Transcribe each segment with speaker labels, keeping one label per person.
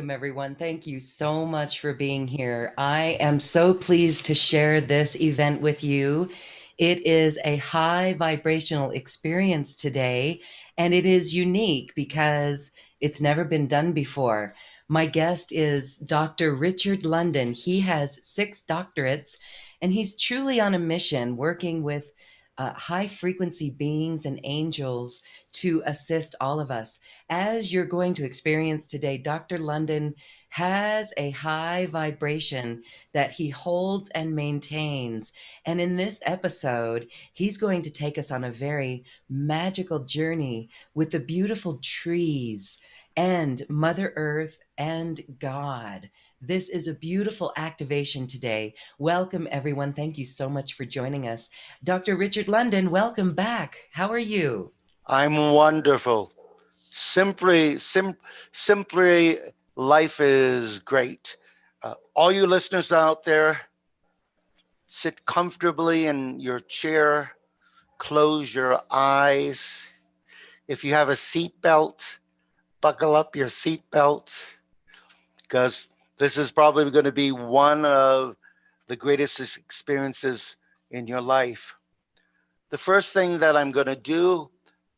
Speaker 1: welcome everyone. Thank you so much for being here. I am so pleased to share this event with you. It is a high vibrational experience today, and it is unique because it's never been done before. My guest is Dr. Richard London. He has 6 doctorates, and he's truly on a mission working with high frequency beings and angels to assist all of us. As you're going to experience today, Dr. London has a high vibration that he holds and maintains. And in this episode, he's going to take us on a very magical journey with the beautiful trees and Mother Earth and God. This is a beautiful activation today. Welcome, everyone. Thank you so much for joining us. Dr. Richard London, welcome back. How are you?
Speaker 2: I'm wonderful. Simply, life is great. All you listeners out there, sit comfortably in your chair, close your eyes. If you have a seatbelt, buckle up your seatbelt because this is probably going to be one of the greatest experiences in your life. The first thing that I'm going to do,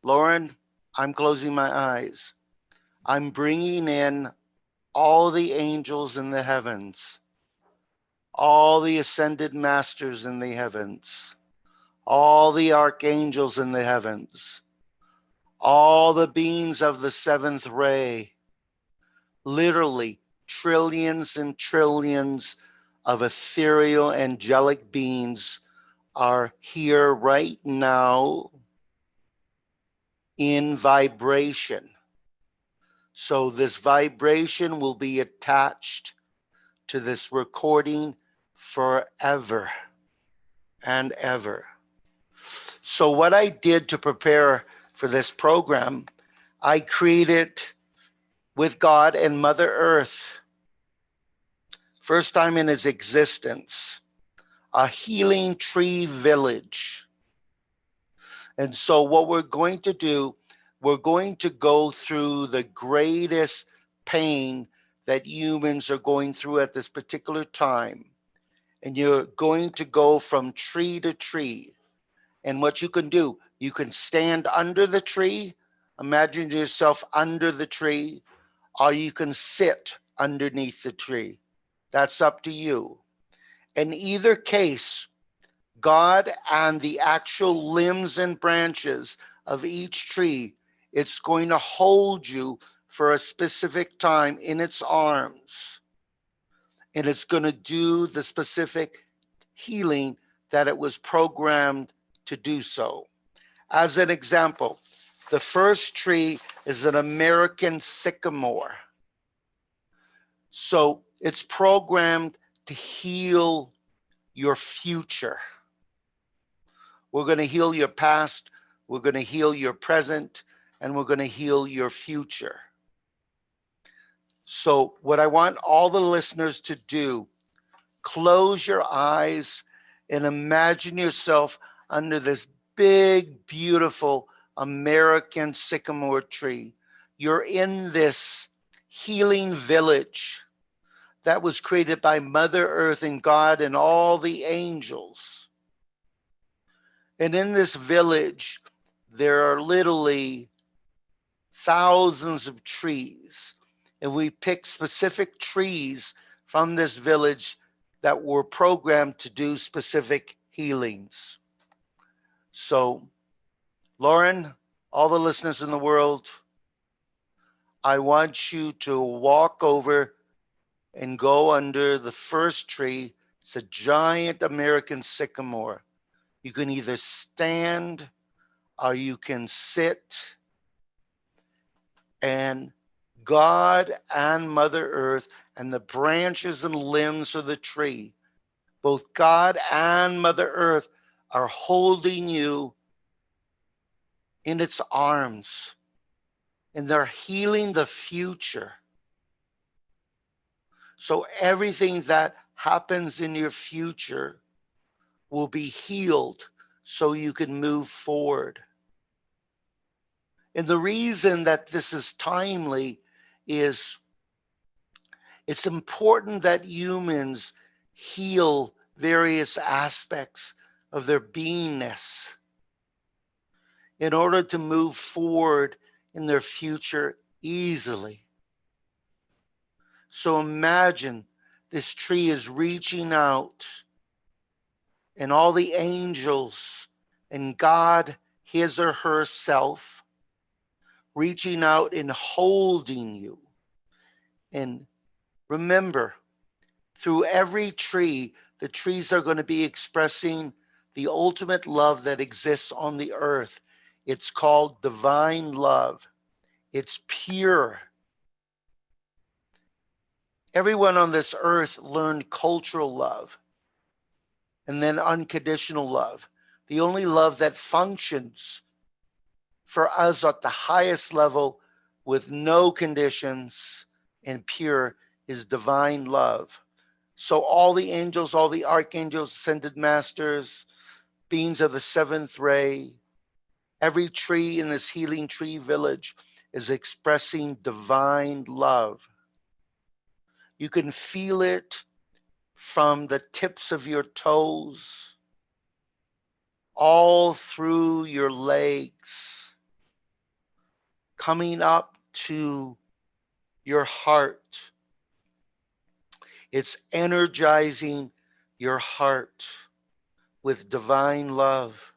Speaker 2: Lauren, I'm closing my eyes. I'm bringing in all the angels in the heavens, all the ascended masters in the heavens, all the archangels in the heavens, all the beings of the seventh ray, literally trillions and trillions of ethereal angelic beings are here right now in vibration. So this vibration will be attached to this recording forever and ever. So what I did to prepare for this program, I created with God and Mother Earth, first time in its existence, a healing tree village. And so what we're going to do, we're going to go through the greatest pain that humans are going through at this particular time. And you're going to go from tree to tree. And what you can do, you can stand under the tree, imagine yourself under the tree, or you can sit underneath the tree. That's up to you. In either case, God and the actual limbs and branches of each tree, it's going to hold you for a specific time in its arms. And it's going to do the specific healing that it was programmed to do so. As an example, the first tree is an American sycamore. So it's programmed to heal your future. We're going to heal your past, we're going to heal your present, and we're going to heal your future. So what I want all the listeners to do, close your eyes and imagine yourself under this big, beautiful American sycamore tree. You're in this healing village that was created by Mother Earth and God and all the angels. And in this village, there are literally thousands of trees. And we picked specific trees from this village that were programmed to do specific healings. So, Lauren, all the listeners in the world, I want you to walk over and go under the first tree. It's a giant American sycamore. You can either stand or you can sit, and God and Mother Earth and the branches and limbs of the tree, both God and Mother Earth are holding you in its arms, and they're healing the future. So everything that happens in your future will be healed so you can move forward. And the reason that this is timely is It's important that humans heal various aspects of their beingness in order to move forward in their future easily. So imagine this tree is reaching out, and all the angels and God, his or herself, reaching out and holding you. And remember, through every tree, the trees are going to be expressing the ultimate love that exists on the earth. It's called divine love. It's pure. Everyone on this earth learned cultural love and then unconditional love. The only love that functions for us at the highest level with no conditions and pure is divine love. So all the angels, all the archangels, ascended masters, beings of the seventh ray, every tree in this healing tree village is expressing divine love. You can feel it from the tips of your toes, all through your legs, coming up to your heart. It's energizing your heart with divine love.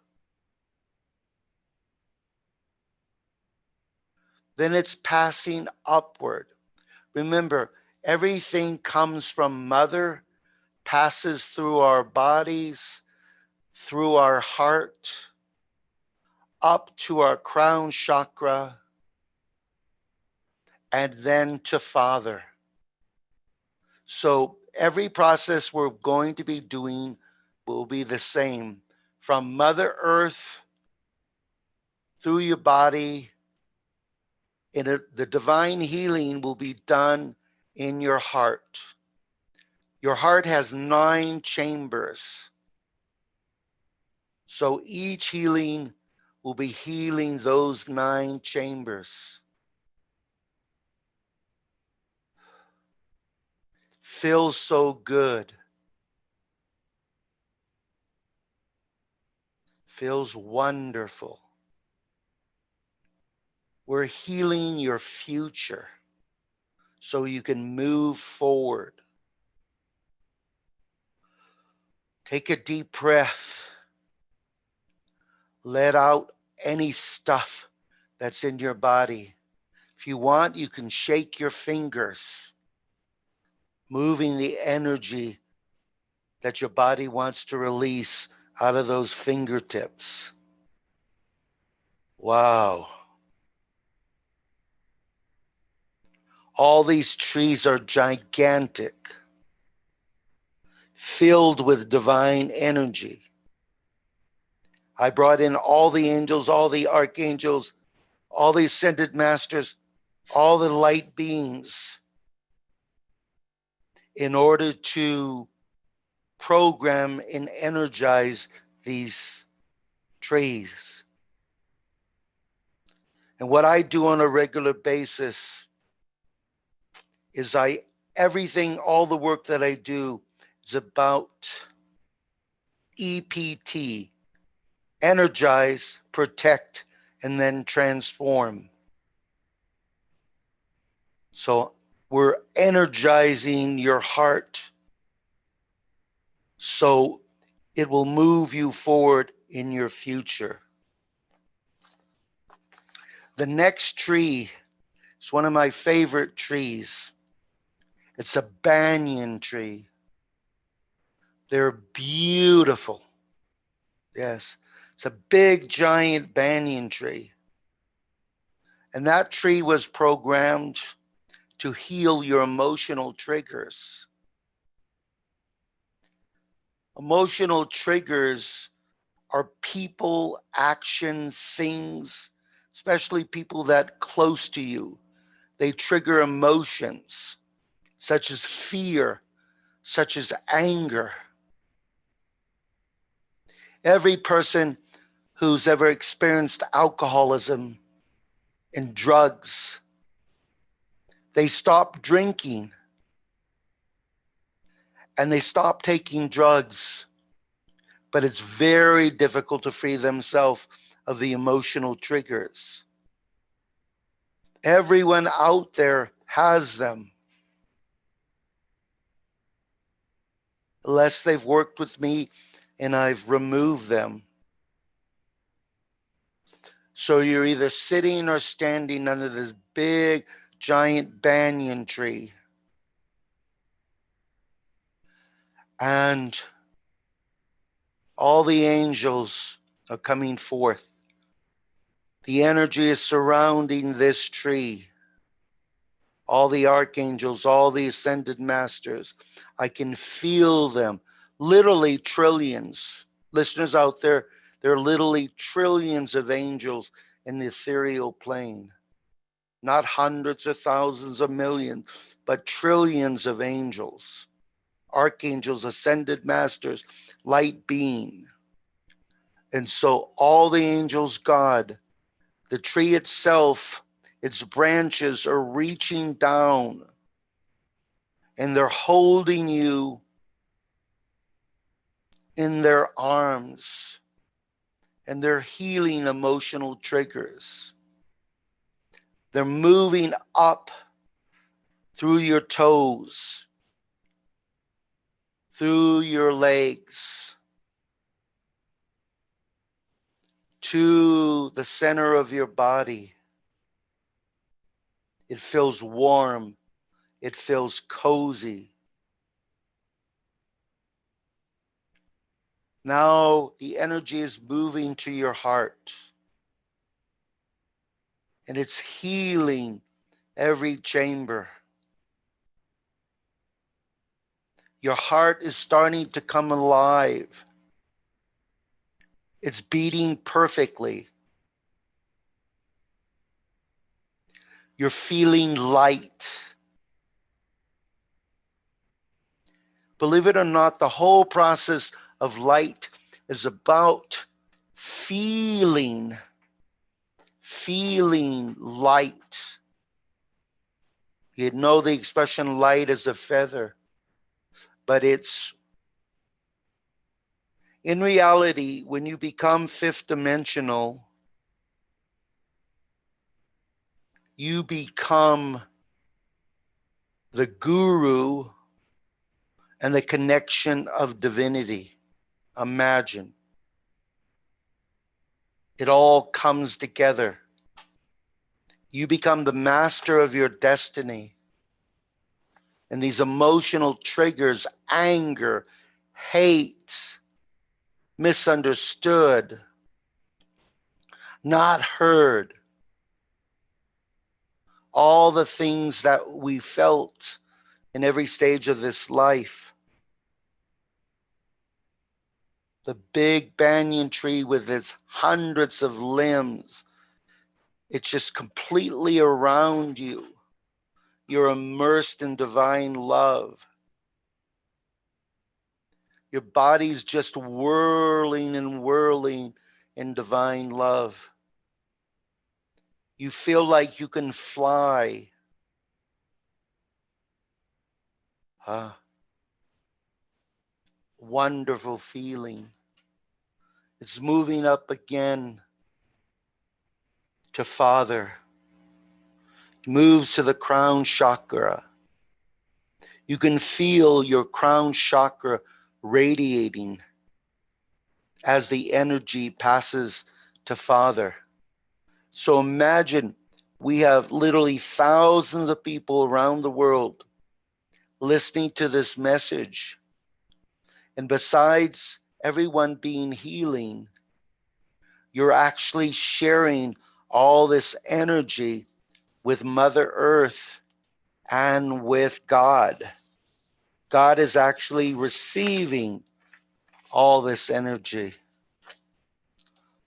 Speaker 2: Then it's passing upward. Remember, everything comes from Mother, passes through our bodies, through our heart, up to our crown chakra, and then to Father. So every process we're going to be doing will be the same. From Mother Earth through your body, and the divine healing will be done in your heart. Your heart has 9 chambers. So each healing will be healing those 9 chambers. Feels so good. Feels wonderful. We're healing your future so you can move forward. Take a deep breath. Let out any stuff that's in your body. If you want, you can shake your fingers, moving the energy that your body wants to release out of those fingertips. Wow. All these trees are gigantic, filled with divine energy. I brought in all the angels, all the archangels, all the ascended masters, all the light beings in order to program and energize these trees. And what I do on a regular basis is everything, all the work that I do is about EPT, energize, protect, and then transform. So we're energizing your heart so it will move you forward in your future. The next tree is one of my favorite trees. It's a banyan tree. They're beautiful. Yes, it's a big, giant banyan tree. And that tree was programmed to heal your emotional triggers. Emotional triggers are people, action, things, especially people that close to you. They trigger emotions such as fear, such as anger. Every person who's ever experienced alcoholism and drugs, they stop drinking and they stop taking drugs, but it's very difficult to free themselves of the emotional triggers. Everyone out there has them, unless they've worked with me and I've removed them. So you're either sitting or standing under this big, giant banyan tree. And all the angels are coming forth. The energy is surrounding this tree. All the archangels, all the ascended masters, I can feel them. Literally trillions. Listeners out there, there are literally trillions of angels in the ethereal plane. Not hundreds or thousands or millions, but trillions of angels. Archangels, ascended masters, light being. And so all the angels, God, the tree itself, its branches are reaching down and they're holding you in their arms and they're healing emotional triggers. They're moving up through your toes, through your legs, to the center of your body. It feels warm. It feels cozy. Now the energy is moving to your heart and it's healing every chamber. Your heart is starting to come alive. It's beating perfectly. You're feeling light. Believe it or not, the whole process of light is about feeling light. You know the expression light as a feather, but it's in reality, when you become fifth dimensional, you become the guru and the connection of divinity. Imagine. It all comes together. You become the master of your destiny. And these emotional triggers, anger, hate, misunderstood, not heard, all the things that we felt in every stage of this life. The big banyan tree with its hundreds of limbs, it's just completely around you. You're immersed in divine love. Your body's just whirling and whirling in divine love. You feel like you can fly. Ah, wonderful feeling. It's moving up again to Father. Moves to the crown chakra. You can feel your crown chakra radiating as the energy passes to Father. So imagine we have literally thousands of people around the world listening to this message. And besides everyone being healing, you're actually sharing all this energy with Mother Earth and with God. God is actually receiving all this energy.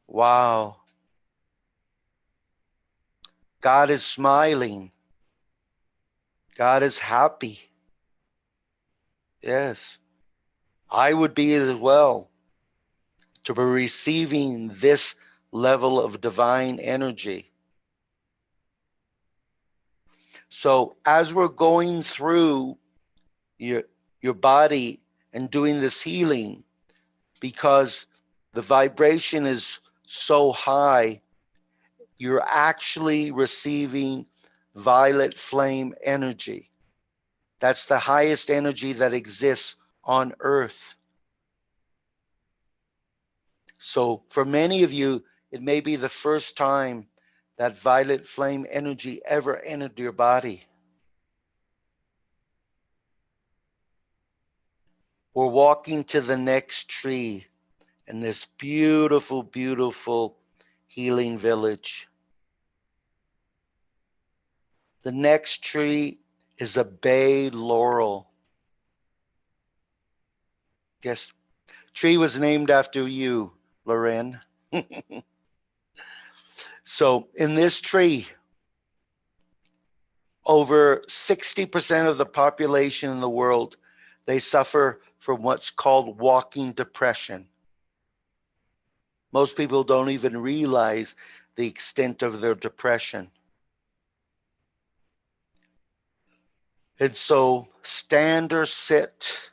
Speaker 2: Wow. God is smiling. God is happy. Yes. I would be as well to be receiving this level of divine energy. So as we're going through your your body and doing this healing, because the vibration is so high, you're actually receiving violet flame energy. That's the highest energy that exists on earth. So for many of you, it may be the first time that violet flame energy ever entered your body. We're walking to the next tree in this beautiful, beautiful healing village. The next tree is a bay laurel. Guess tree was named after you, Loren. So in this tree, over 60% of the population in the world, they suffer from what's called walking depression. Most people don't even realize the extent of their depression. And so stand or sit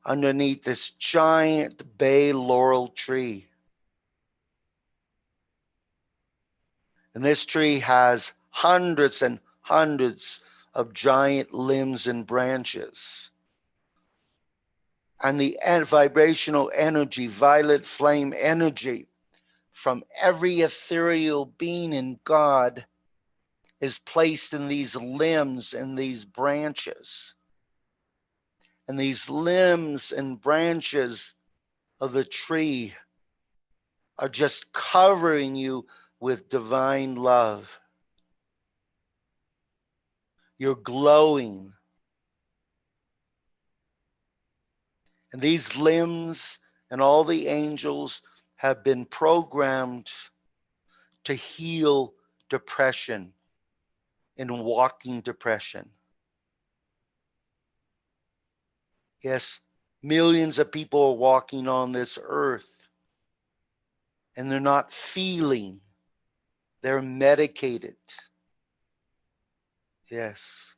Speaker 2: underneath this giant bay laurel tree. And this tree has hundreds and hundreds of giant limbs and branches. And the vibrational energy, violet flame energy from every ethereal being in God is placed in these limbs and these branches. And these limbs and branches of the tree are just covering you with divine love. You're glowing. And these limbs and all the angels have been programmed to heal depression and walking depression. Yes, millions of people are walking on this earth and they're not feeling, they're medicated. Yes.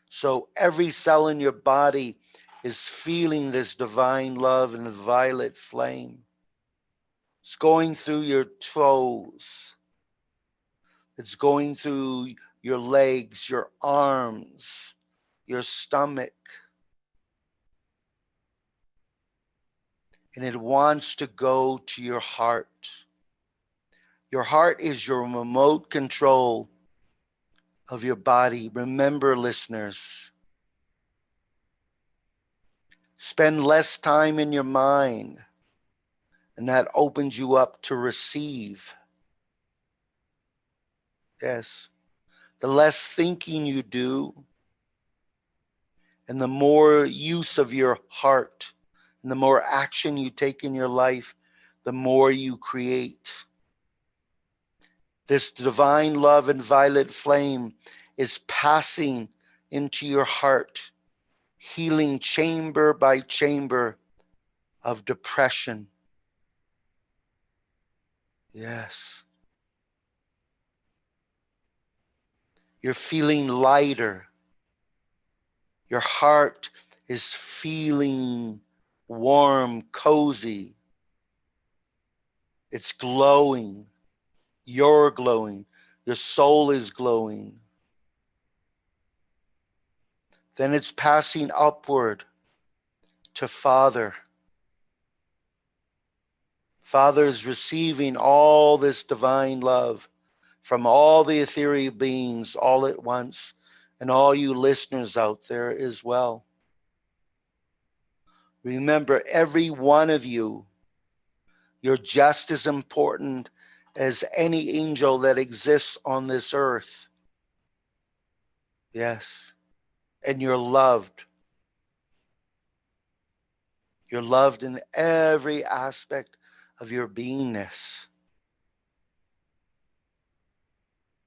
Speaker 2: So every cell in your body is feeling this divine love and the violet flame. It's going through your toes. It's going through your legs, your arms, your stomach. And it wants to go to your heart. Your heart is your remote control of your body. Remember, listeners, spend less time in your mind, and that opens you up to receive. Yes. The less thinking you do, and the more use of your heart, and the more action you take in your life, the more you create. This divine love and violet flame is passing into your heart, healing chamber by chamber of depression. Yes. You're feeling lighter. Your heart is feeling warm, cozy. It's glowing. You're glowing. Your soul is glowing. Then it's passing upward to Father. Father is receiving all this divine love from all the ethereal beings all at once, and all you listeners out there as well. Remember, every one of you, you're just as important as any angel that exists on this earth. Yes. And you're loved. You're loved in every aspect of your beingness.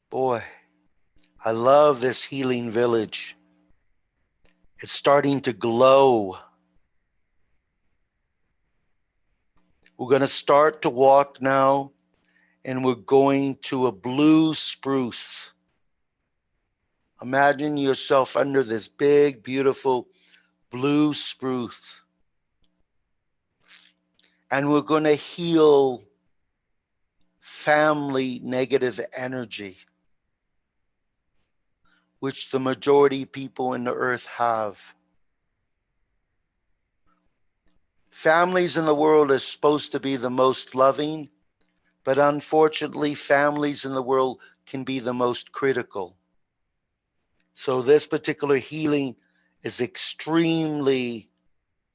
Speaker 2: Boy, I love this healing village. It's starting to glow. We're going to start to walk now, and we're going to a blue spruce. Imagine yourself under this big, beautiful blue spruce. And we're going to heal family negative energy, which the majority of people in the earth have. Families in the world are supposed to be the most loving, but unfortunately, families in the world can be the most critical. So this particular healing is extremely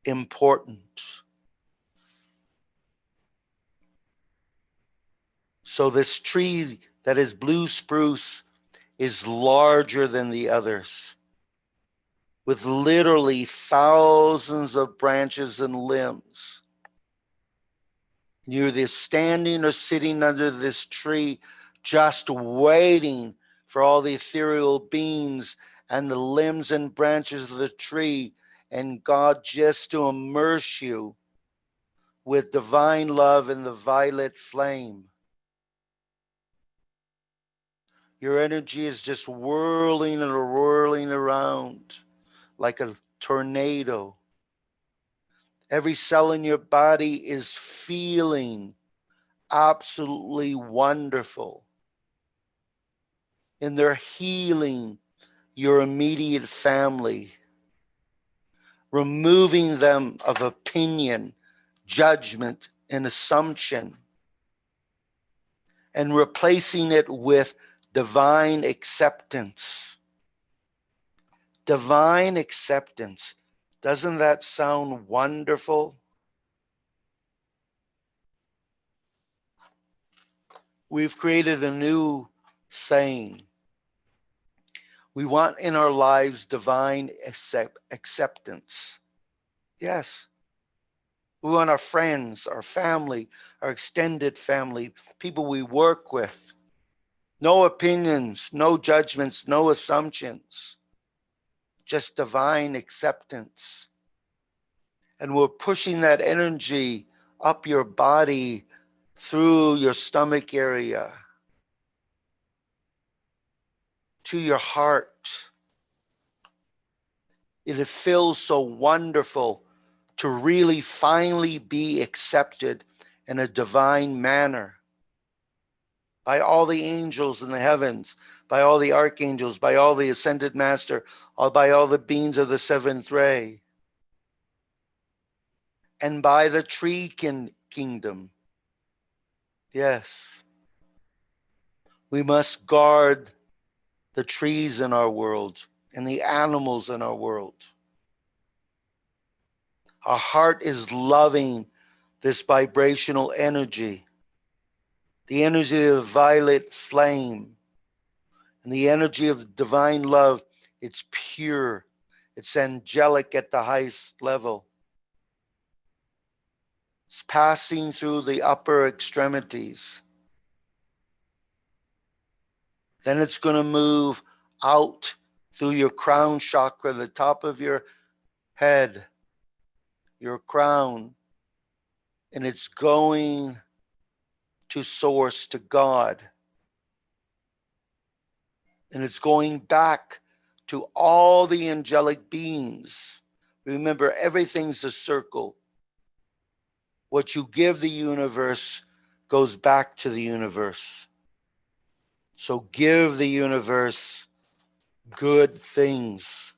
Speaker 2: important. So this tree that is blue spruce is larger than the others, with literally thousands of branches and limbs. You're either standing or sitting under this tree, just waiting for all the ethereal beings and the limbs and branches of the tree and God just to immerse you with divine love and the violet flame. Your energy is just whirling and whirling around like a tornado. Every cell in your body is feeling absolutely wonderful. And they're healing your immediate family, removing them of opinion, judgment, and assumption, and replacing it with divine acceptance. Divine acceptance. Doesn't that sound wonderful? We've created a new saying. We want in our lives divine acceptance. Yes. We want our friends, our family, our extended family, people we work with. No opinions, no judgments, no assumptions, just divine acceptance. And we're pushing that energy up your body through your stomach area to your heart. It feels so wonderful to really finally be accepted in a divine manner by all the angels in the heavens, by all the archangels, by all the ascended master, or by all the beings of the seventh ray, and by the tree kingdom. Yes, we must guard the trees in our world and the animals in our world. Our heart is loving this vibrational energy, the energy of the violet flame, and the energy of divine love. It's pure, it's angelic at the highest level. It's passing through the upper extremities. Then it's going to move out through your crown chakra, the top of your head, your crown, and it's going to source, to God. And it's going back to all the angelic beings. Remember, everything's a circle. What you give the universe goes back to the universe. So give the universe good things.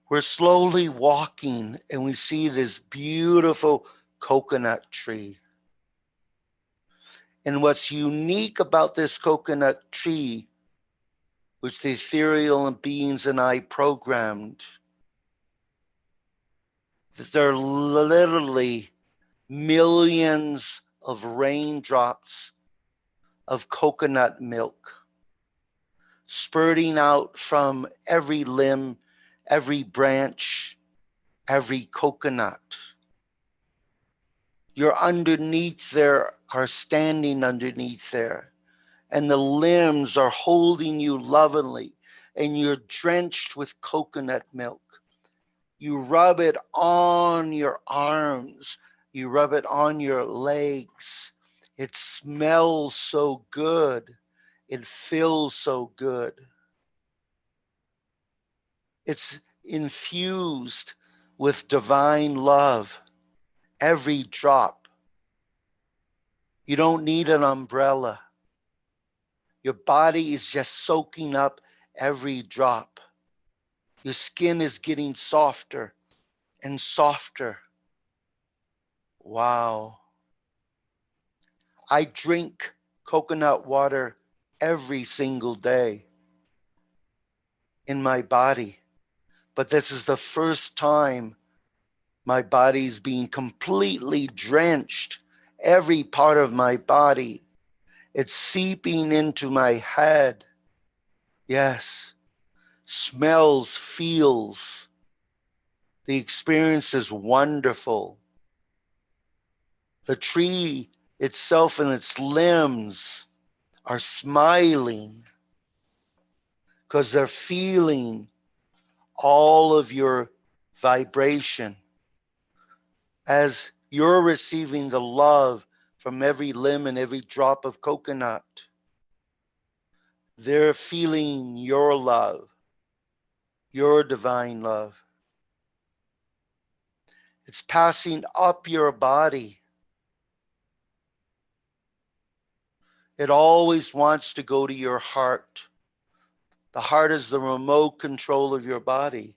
Speaker 2: We're slowly walking and we see this beautiful coconut tree. And what's unique about this coconut tree, which the ethereal beings and I programmed, that there are literally millions of raindrops of coconut milk spurting out from every limb, every branch, every coconut. You're underneath there, are standing underneath there, and the limbs are holding you lovingly, and you're drenched with coconut milk. You rub it on your arms, you rub it on your legs. It smells so good. It feels so good. It's infused with divine love, every drop. You don't need an umbrella. Your body is just soaking up every drop. Your skin is getting softer and softer. Wow. I drink coconut water every single day in my body, but this is the first time my body's being completely drenched. Every part of my body, it's seeping into my head. Yes, smells, feels. The experience is wonderful. The tree itself and its limbs are smiling because they're feeling all of your vibration as you're receiving the love from every limb and every drop of coconut. They're feeling your love, your divine love. It's passing up your body. It always wants to go to your heart. The heart is the remote control of your body.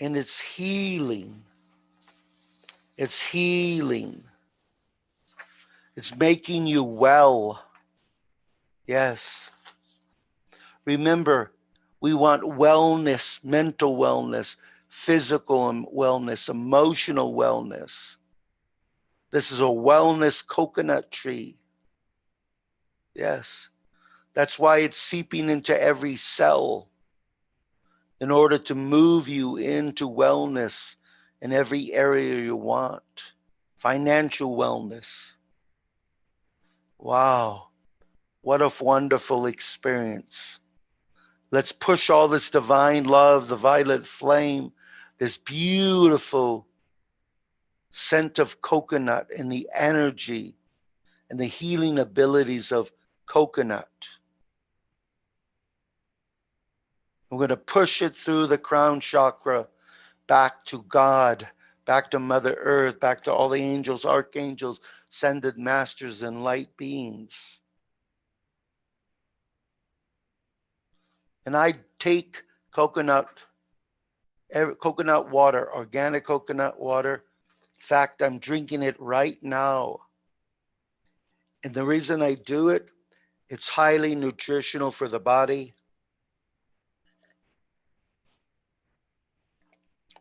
Speaker 2: And it's healing. It's healing. It's making you well. Yes. Remember, we want wellness, mental wellness, physical wellness, emotional wellness. This is a wellness coconut tree. Yes. That's why it's seeping into every cell in order to move you into wellness in every area you want. Financial wellness. Wow. What a wonderful experience. Let's push all this divine love, the violet flame, this beautiful scent of coconut and the energy and the healing abilities of coconut. We're going to push it through the crown chakra back to God, back to Mother Earth, back to all the angels, archangels, ascended masters, and light beings. And I take coconut water, organic coconut water. In fact, I'm drinking it right now. And the reason I do it, it's highly nutritional for the body,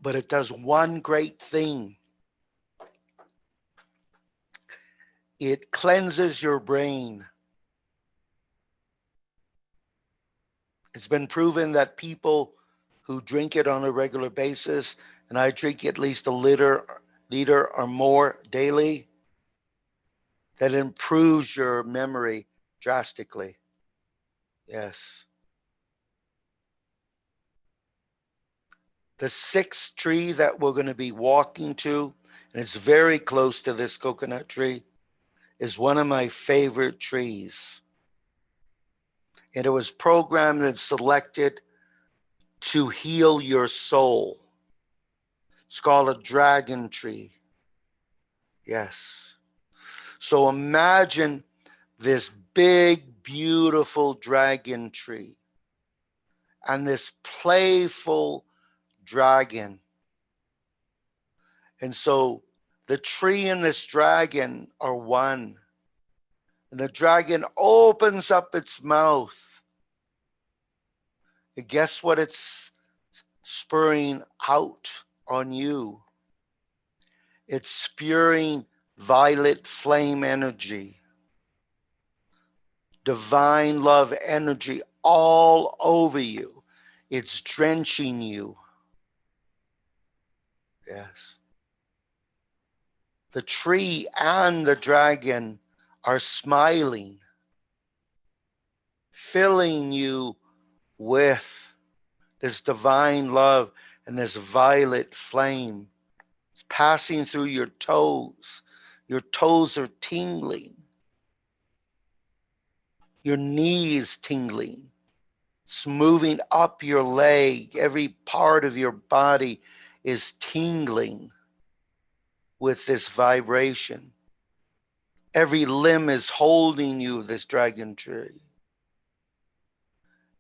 Speaker 2: but it does one great thing. It cleanses your brain. It's been proven that people who drink it on a regular basis, and I drink at least a liter or more daily, that improves your memory drastically. Yes. The sixth tree that we're going to be walking to, and it's very close to this coconut tree, is one of my favorite trees. And it was programmed and selected to heal your soul. It's called a dragon tree. Yes. So imagine this big, beautiful dragon tree and this playful dragon. And so the tree and this dragon are one. And the dragon opens up its mouth. And guess what it's spurring out on you? It's spewing violet flame energy, divine love energy all over you. It's drenching you. Yes. The tree and the dragon are smiling, filling you with this divine love and this violet flame. It's passing through your toes. Your toes are tingling. Your knee is tingling. It's moving up your leg. Every part of your body is tingling with this vibration. Every limb is holding you, this dragon tree.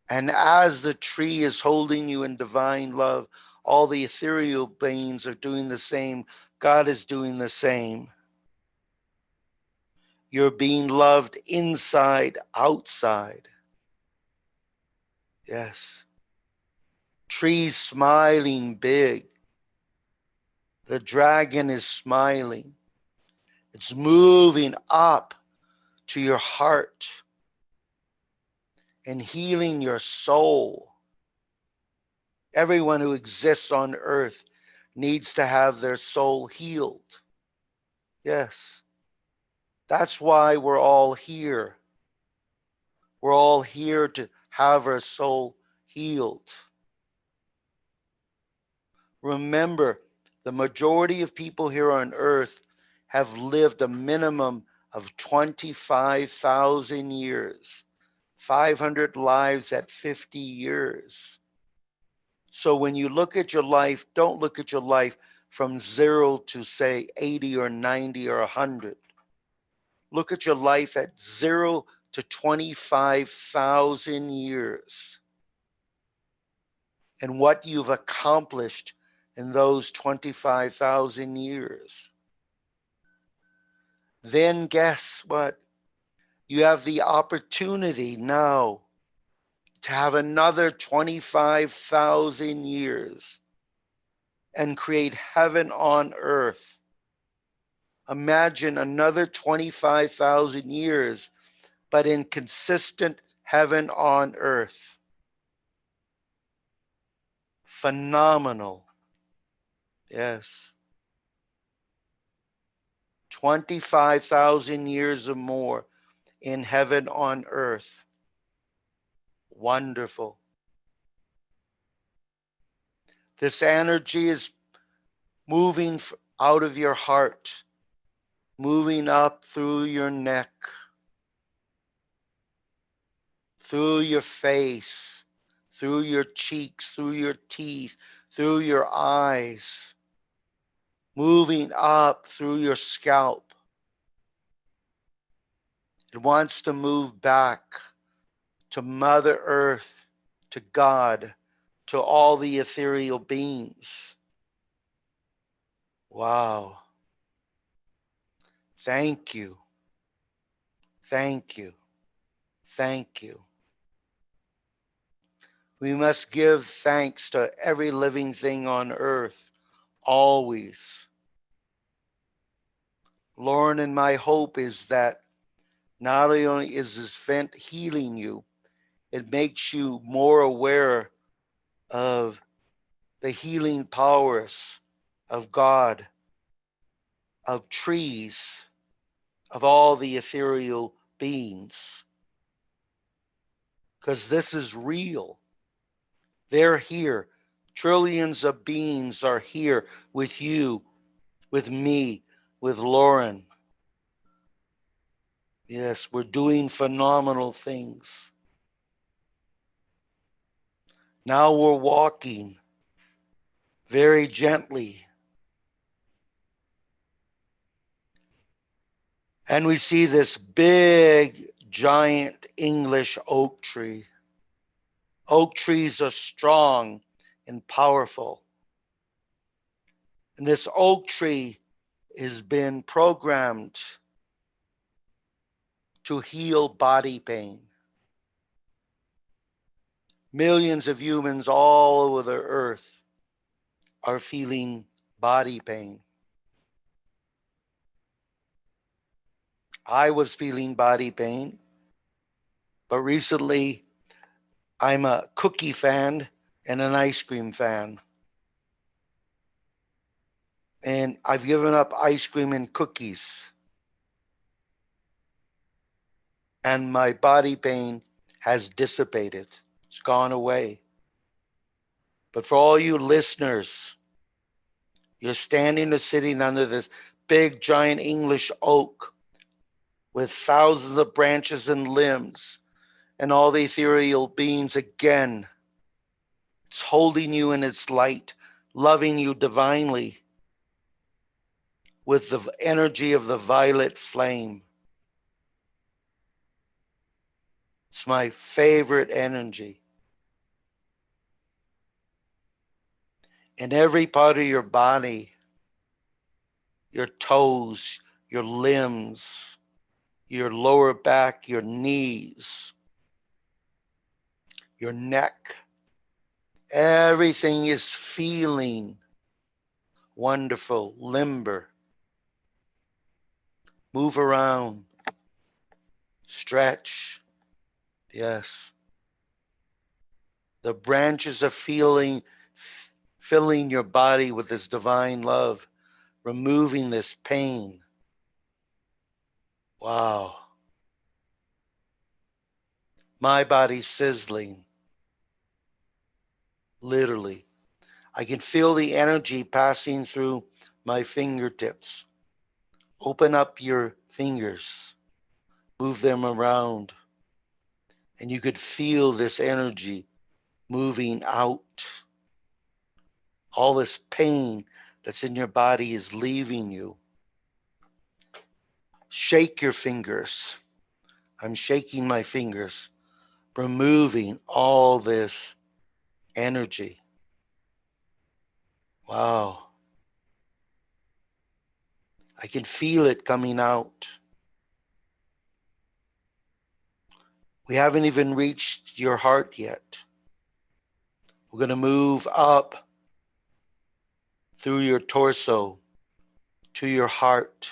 Speaker 2: And as the tree is holding you in divine love, all the ethereal beings are doing the same. God is doing the same. You're being loved inside, outside. Yes. Trees smiling big. The dragon is smiling. It's moving up to your heart and healing your soul. Everyone who exists on earth needs to have their soul healed. Yes. That's why we're all here. We're all here to have our soul healed. Remember, the majority of people here on earth have lived a minimum of 25,000 years, 500 lives at 50 years. So when you look at your life, don't look at your life from 0 to say 80 or 90 or 100. Look at your life at 0 to 25,000 years and what you've accomplished in those 25,000 years. Then guess what? You have the opportunity now to have another 25,000 years and create heaven on earth. Imagine another 25,000 years, but in consistent heaven on earth. Phenomenal. Yes. 25,000 years or more in heaven on earth. Wonderful. This energy is moving out of your heart, moving up through your neck, through your face, through your cheeks, through your teeth, through your eyes, moving up through your scalp. It wants to move back to Mother Earth, to God, to all the ethereal beings. Wow. Thank you. Thank you. Thank you. We must give thanks to every living thing on earth, always. Lauren, and my hope is that not only is this vent healing you, it makes you more aware of the healing powers of God, of trees, of all the ethereal beings. Because this is real. They're here. Trillions of beings are here with you, with me, with Lauren. Yes, we're doing phenomenal things. Now we're walking very gently. And we see this big, giant English oak tree. Oak trees are strong and powerful. And this oak tree has been programmed to heal body pain. Millions of humans all over the earth are feeling body pain. I was feeling body pain, but recently I'm a cookie fan and an ice cream fan. And I've given up ice cream and cookies. And my body pain has dissipated. It's gone away. But for all you listeners, you're standing or sitting under this big, giant English oak with thousands of branches and limbs. and all the ethereal beings again. It's holding you in its light, loving you divinely with the energy of the violet flame. It's my favorite energy. In every part of your body, your toes, your limbs, your lower back, your knees, your neck, everything is feeling wonderful, limber. Move around, stretch. Yes. The branches are filling your body with this divine love, removing this pain. Wow. My body's sizzling, literally. I can feel the energy passing through my fingertips. Open up your fingers, move them around, and you could feel this energy moving out. All this pain that's in your body is leaving you. Shake your fingers. I'm shaking my fingers, removing all this energy. Wow. I can feel it coming out. We haven't even reached your heart yet. We're going to move up through your torso to your heart.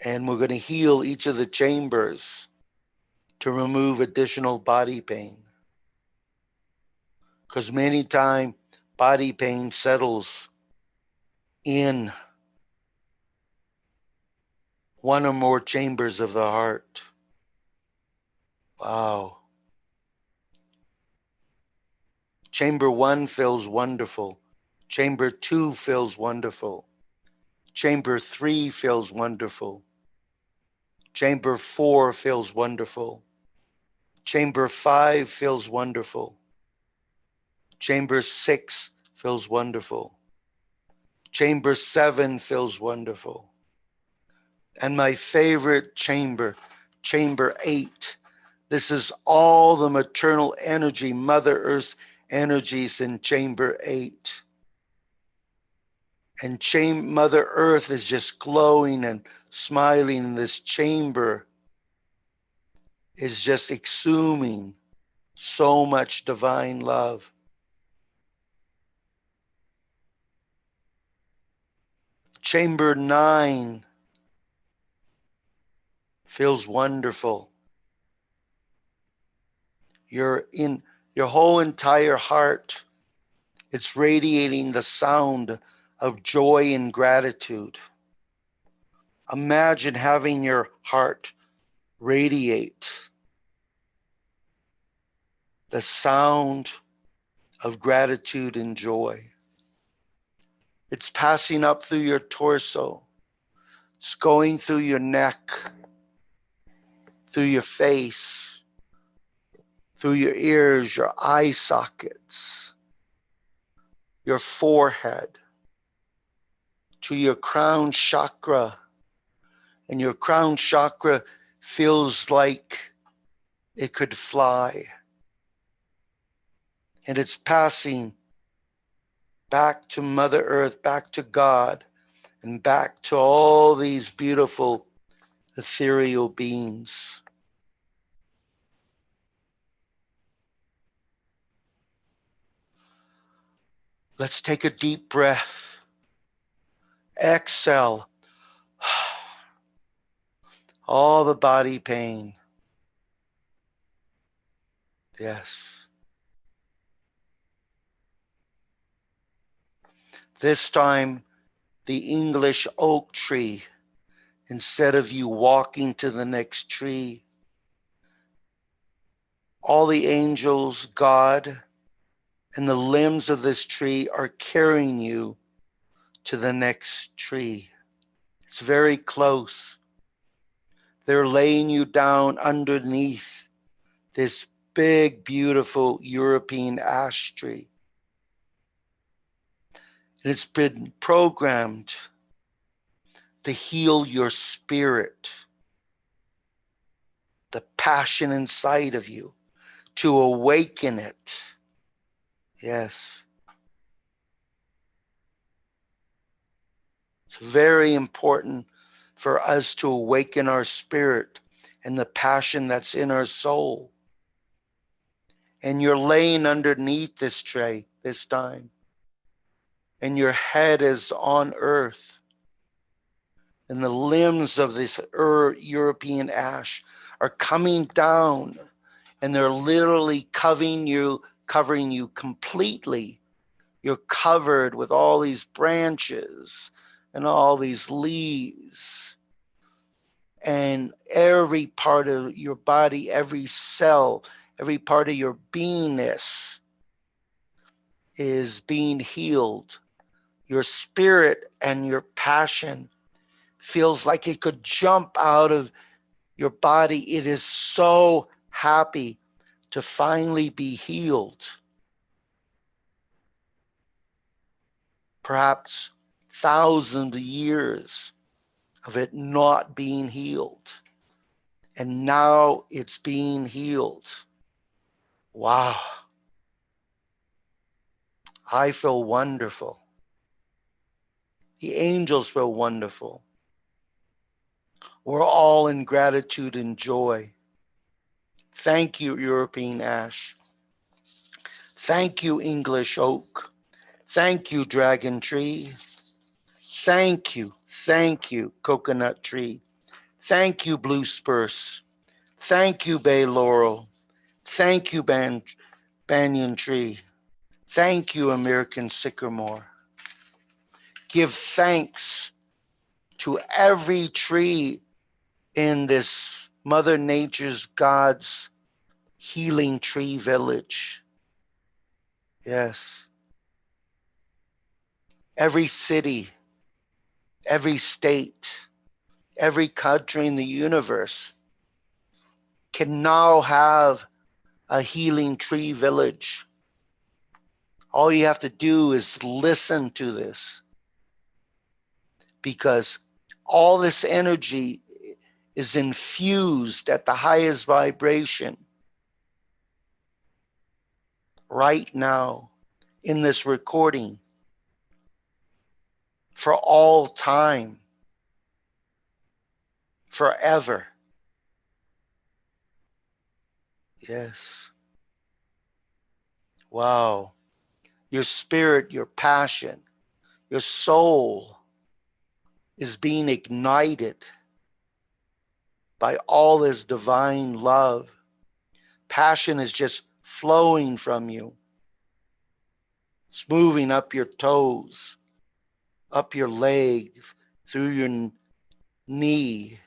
Speaker 2: And we're going to heal each of the chambers to remove additional body pain. Because many times body pain settles in one or more chambers of the heart. Wow. Chamber 1 feels wonderful. Chamber 2 feels wonderful. Chamber 3 feels wonderful. Chamber 4 feels wonderful. Chamber 5 feels wonderful. Chamber 6 feels wonderful. Chamber 7 feels wonderful. And my favorite chamber, chamber 8. This is all the maternal energy, Mother Earth's energies in chamber 8. And Mother Earth is just glowing and smiling in this chamber, is just exhuming so much divine love. Chamber 9 feels wonderful. You're in your whole entire heart. It's radiating the sound of joy and gratitude. Imagine having your heart radiate the sound of gratitude and joy. It's passing up through your torso. It's going through your neck, through your face, through your ears, your eye sockets, your forehead, to your crown chakra. And your crown chakra feels like it could fly. And it's passing back to Mother Earth, back to God, and back to all these beautiful ethereal beings. Let's take a deep breath. Exhale all the body pain. Yes. This time, the English oak tree, instead of you walking to the next tree, all the angels, God, and the limbs of this tree are carrying you to the next tree. It's very close. They're laying you down underneath this big, beautiful European ash tree. And it's been programmed to heal your spirit, the passion inside of you, to awaken it. Yes. It's very important for us to awaken our spirit and the passion that's in our soul. And you're laying underneath this tray this time, and your head is on earth, and the limbs of this European ash are coming down, and they're literally covering you completely. You're covered with all these branches and all these leaves, and every part of your body, every cell, every part of your beingness is being healed. Your spirit and your passion feels like it could jump out of your body. It is so happy to finally be healed. Perhaps thousands of years of it not being healed. And now it's being healed. Wow. I feel wonderful. The angels feel wonderful. We're all in gratitude and joy. Thank you, European ash. Thank you, English oak. Thank you, dragon tree. Thank you, coconut tree. Thank you, blue spruce. Thank you, bay laurel. Thank you, banyan tree. Thank you, American sycamore. Give thanks to every tree in this Mother Nature's God's healing tree village. Yes. Every city, every state, every country in the universe can now have a healing tree village. All you have to do is listen to this, because all this energy is infused at the highest vibration right now in this recording for all time, forever. Yes. Wow. Your spirit, your passion, your soul is being ignited by all this divine love. Passion is just flowing from you. It's moving up your toes, up your legs, through your knee,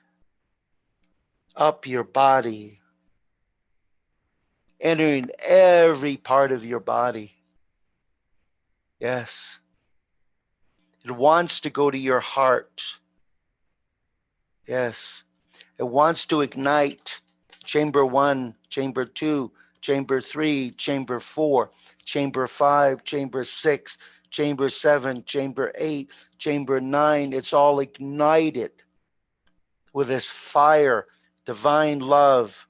Speaker 2: up your body, entering every part of your body. Yes. It wants to go to your heart. Yes. It wants to ignite chamber 1, chamber 2, chamber 3, chamber 4, chamber 5, chamber 6, chamber 7, chamber 8, chamber 9. It's all ignited with this fire, divine love,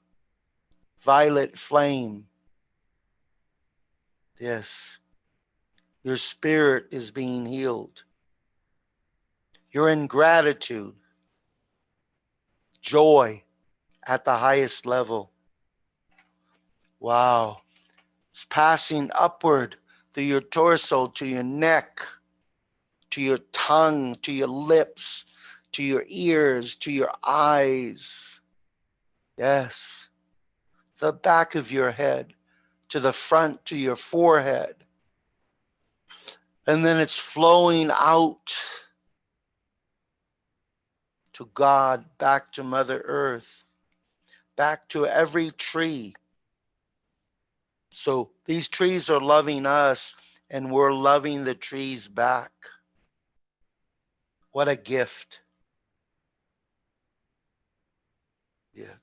Speaker 2: violet flame. Yes. Your spirit is being healed. You're in gratitude, joy at the highest level. Wow. It's passing upward through your torso, to your neck, to your tongue, to your lips, to your ears, to your eyes. Yes. The back of your head, to the front, to your forehead. And then it's flowing out to God, back to Mother Earth, back to every tree. So these trees are loving us, and we're loving the trees back. What a gift. Yeah.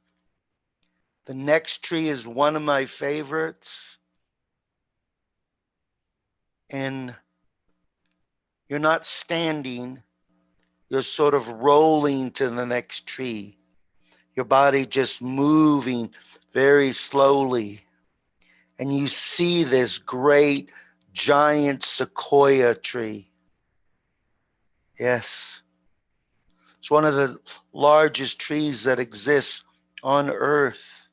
Speaker 2: The next tree is one of my favorites. And you're not standing, you're sort of rolling to the next tree. Your body just moving very slowly. And you see this great giant sequoia tree. Yes. It's one of the largest trees that exists on earth.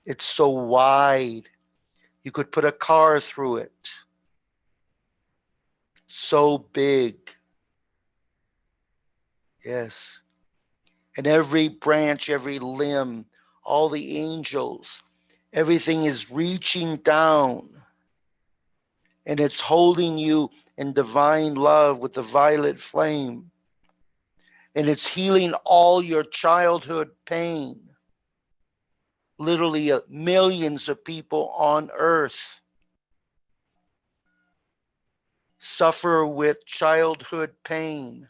Speaker 2: It's so wide. You could put a car through it. So big. Yes. And every branch, every limb, all the angels, everything is reaching down and it's holding you in divine love with the violet flame. And it's healing all your childhood pain. Literally millions of people on earth suffer with childhood pain.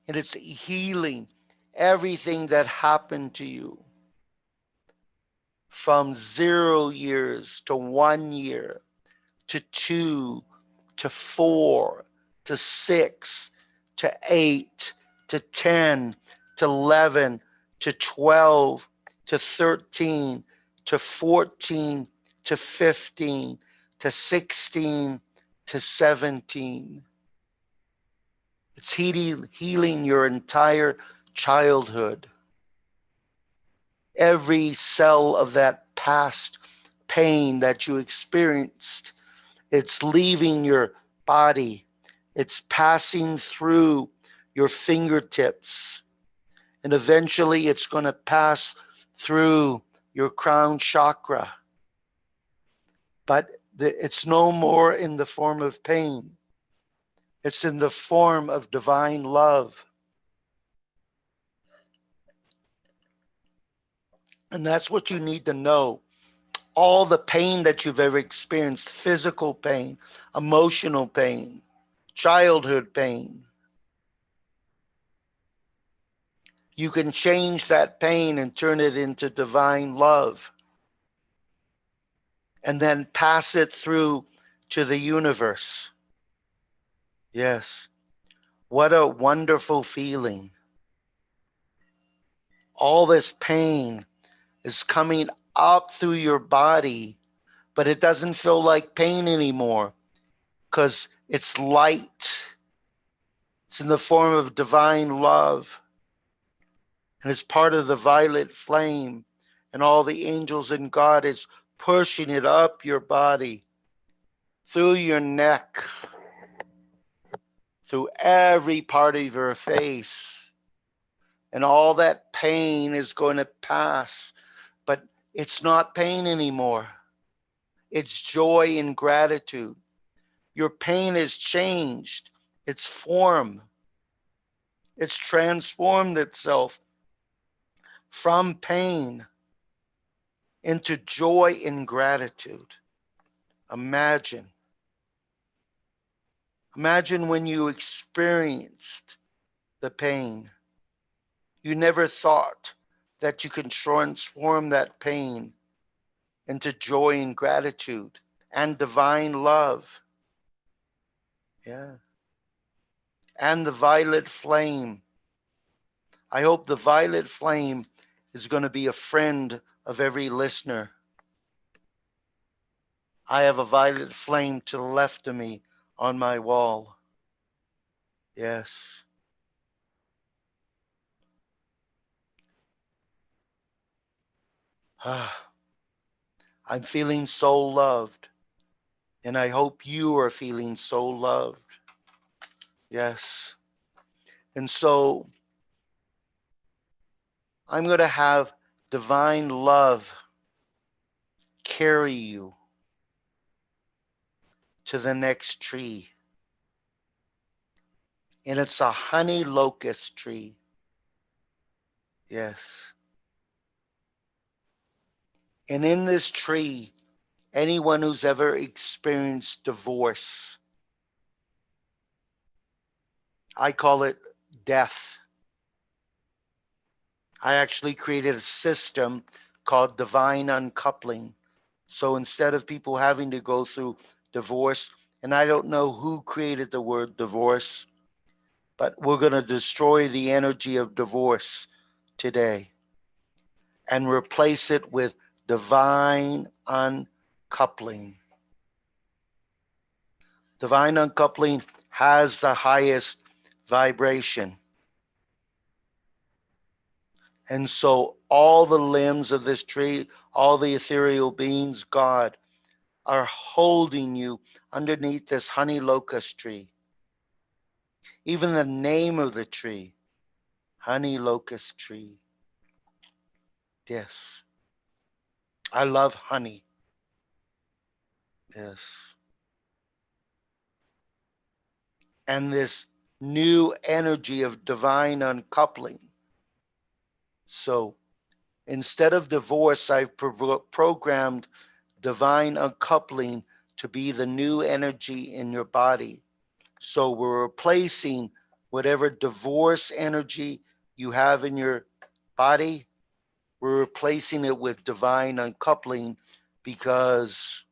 Speaker 2: And it's healing everything that happened to you from 0 years to 1 year to 2 to 4 to 6 to 8 to 10 to 11 to 12 to 13 to 14 to 15 to 16 to 17. It's healing your entire childhood. Every cell of that past pain that you experienced, it's leaving your body. It's passing through your fingertips. And eventually it's going to pass through your crown chakra. But it's no more in the form of pain. It's in the form of divine love. And that's what you need to know. All the pain that you've ever experienced, physical pain, emotional pain, childhood pain, you can change that pain and turn it into divine love and then pass it through to the universe. Yes. What a wonderful feeling. All this pain is coming up through your body, but it doesn't feel like pain anymore because it's light. It's in the form of divine love. And it's part of the violet flame. And all the angels and God is pushing it up your body, through your neck, through every part of your face. And all that pain is going to pass. But it's not pain anymore. It's joy and gratitude. Your pain has changed its form. It's transformed itself from pain into joy and gratitude. Imagine. Imagine when you experienced the pain. You never thought that you can transform that pain into joy and gratitude and divine love. Yeah. And the violet flame. I hope the violet flame is going to be a friend of every listener. I have a violet flame to the left of me on my wall. Yes. I'm feeling so loved. And I hope you are feeling so loved. Yes. And so I'm going to have divine love carry you to the next tree. And it's a honey locust tree. Yes. And in this tree, anyone who's ever experienced divorce, I call it death. I actually created a system called divine uncoupling. So instead of people having to go through divorce, and I don't know who created the word divorce, but we're going to destroy the energy of divorce today and replace it with divine uncoupling. Divine uncoupling has the highest vibration. And so all the limbs of this tree, all the ethereal beings, God, are holding you underneath this honey locust tree. Even the name of the tree, honey locust tree. Yes. I love honey. Yes. And this new energy of divine uncoupling. So instead of divorce, I've programmed divine uncoupling to be the new energy in your body. So we're replacing whatever divorce energy you have in your body, we're replacing it with divine uncoupling because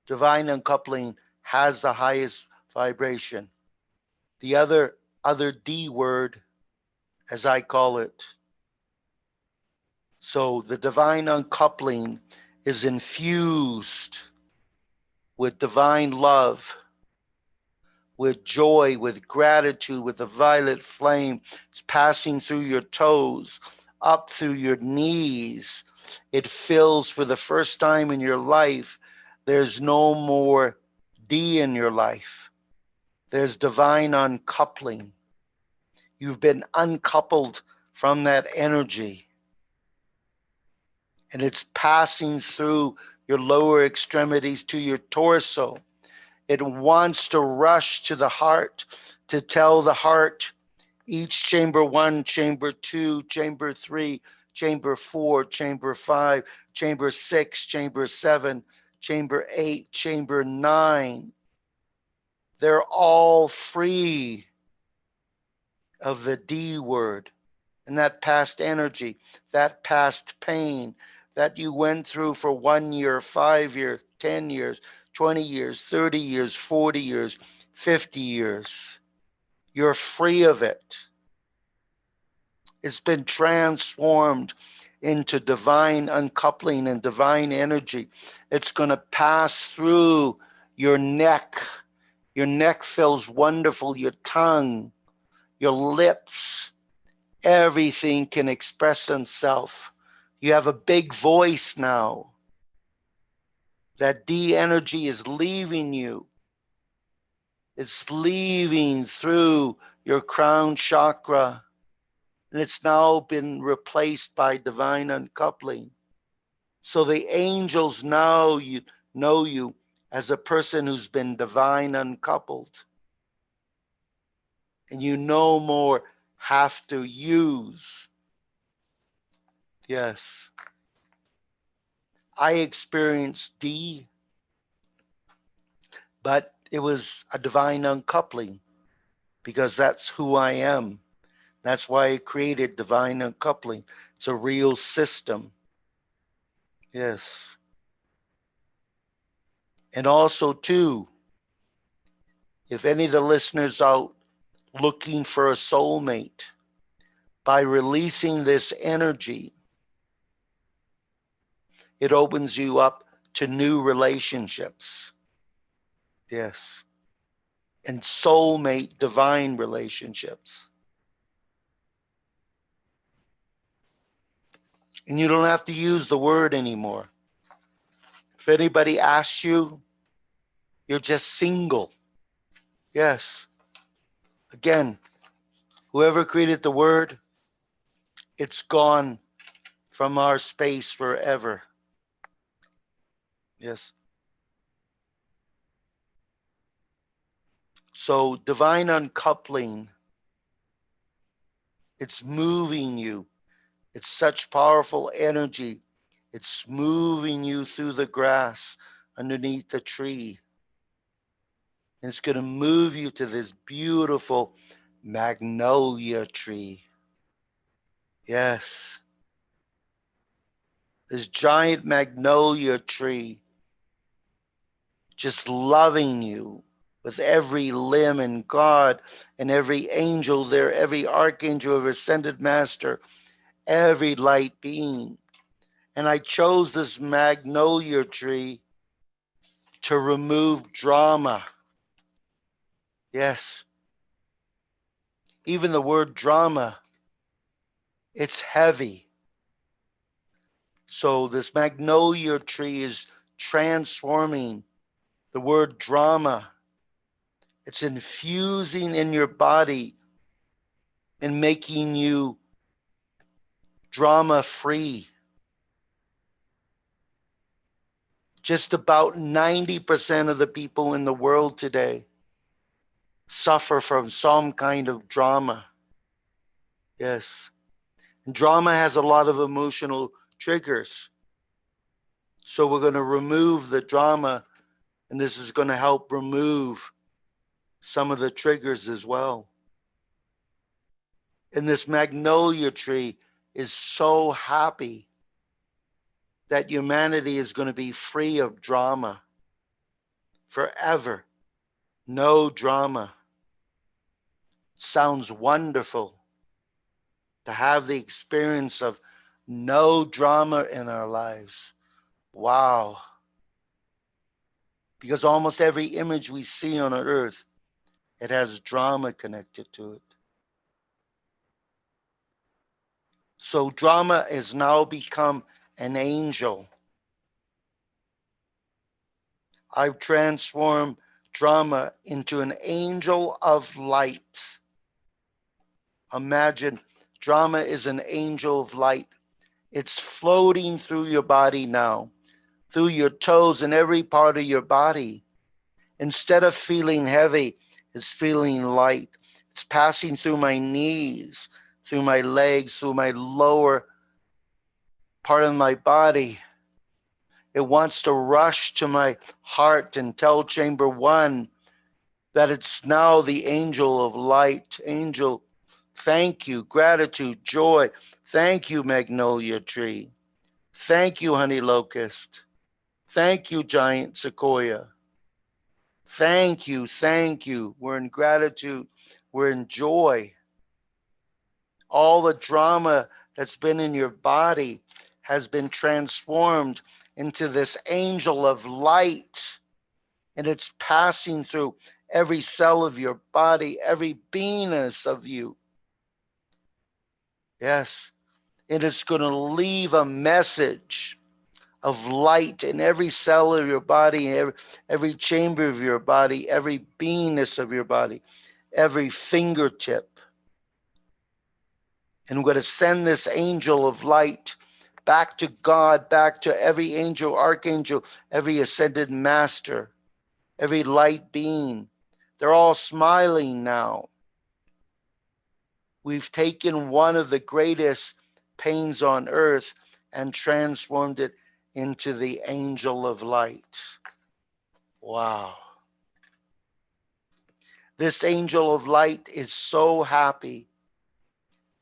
Speaker 2: divine uncoupling has the highest vibration. The other D word, as I call it. So the divine uncoupling is infused with divine love, with joy, with gratitude, with the violet flame. It's passing through your toes, up through your knees. It fills for the first time in your life. There's no more D in your life. There's divine uncoupling. You've been uncoupled from that energy. And it's passing through your lower extremities to your torso. It wants to rush to the heart to tell the heart each chamber 1, chamber 2, chamber 3, chamber 4, chamber 5, chamber 6, chamber 7, chamber 8, chamber 9. They're all free of the D word and that past energy, that past pain that you went through for 1 year, 5 years, 10 years, 20 years, 30 years, 40 years, 50 years. You're free of it. It's been transformed into divine uncoupling and divine energy. It's going to pass through your neck. Your neck feels wonderful, your tongue, your lips, everything can express itself. You have a big voice now. That D energy is leaving you. It's leaving through your crown chakra, and it's now been replaced by divine uncoupling. So the angels now know you as a person who's been divine uncoupled. And you no more have to use. Yes. I experienced D, but it was a divine uncoupling because that's who I am. That's why I created divine uncoupling. It's a real system. Yes. And also, too, if any of the listeners out looking for a soulmate, by releasing this energy, it opens you up to new relationships. Yes. And soulmate divine relationships. And you don't have to use the word anymore. If anybody asks you, you're just single. Yes. Again, whoever created the word, it's gone from our space forever. Yes. So divine uncoupling, it's moving you. It's such powerful energy. It's moving you through the grass underneath the tree. And it's going to move you to this beautiful magnolia tree. Yes, this giant magnolia tree just loving you with every limb, and God and every angel there, every archangel, every ascended master, every light being. And I chose this magnolia tree to remove drama. Yes, even the word drama, it's heavy. So this magnolia tree is transforming the word drama. It's infusing in your body and making you drama free. Just about 90% of the people in the world today suffer from some kind of drama. Yes. And drama has a lot of emotional triggers. So we're going to remove the drama, and this is going to help remove some of the triggers as well. And this magnolia tree is so happy that humanity is going to be free of drama forever. No drama. Sounds wonderful to have the experience of no drama in our lives. Wow. Because almost every image we see on earth, it has drama connected to it. So drama has now become an angel. I've transformed drama into an angel of light. Imagine drama is an angel of light. It's floating through your body now, through your toes and every part of your body. Instead of feeling heavy, it's feeling light. It's passing through my knees, through my legs, through my lower part of my body. It wants to rush to my heart and tell chamber one that it's now the angel of light. Angel, thank you, gratitude, joy. Thank you, magnolia tree. Thank you, honey locust. Thank you, giant sequoia. Thank you, thank you. We're in gratitude. We're in joy. All the drama that's been in your body has been transformed into this angel of light. And it's passing through every cell of your body, every beingness of you. Yes. And it's going to leave a message of light in every cell of your body, every chamber of your body, every beingness of your body, every fingertip. And we're going to send this angel of light back to God, back to every angel, archangel, every ascended master, every light being. They're all smiling now. We've taken one of the greatest pains on earth and transformed it into the angel of light. Wow. This angel of light is so happy.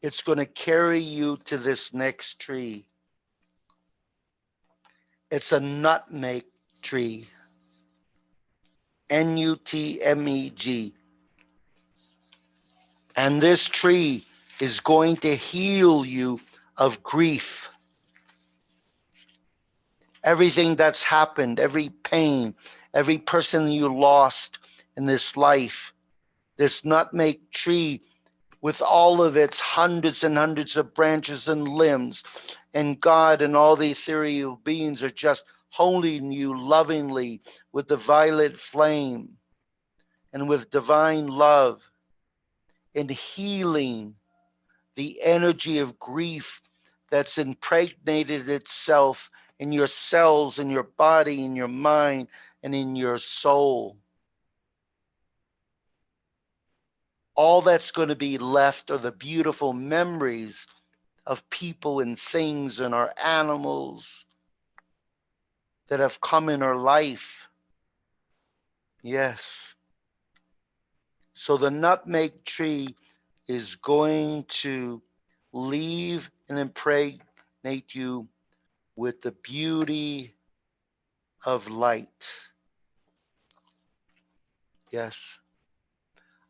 Speaker 2: It's going to carry you to this next tree. It's a nutmeg tree. Nutmeg. And this tree is going to heal you of grief. Everything that's happened, every pain, every person you lost in this life, this nutmeg tree with all of its hundreds and hundreds of branches and limbs, and God and all the ethereal beings are just holding you lovingly with the violet flame and with divine love and healing the energy of grief that's impregnated itself in your cells, in your body, in your mind, and in your soul. All that's going to be left are the beautiful memories of people and things and our animals that have come in our life. Yes. So the nutmeg tree is going to leave and impregnate you with the beauty of light. Yes.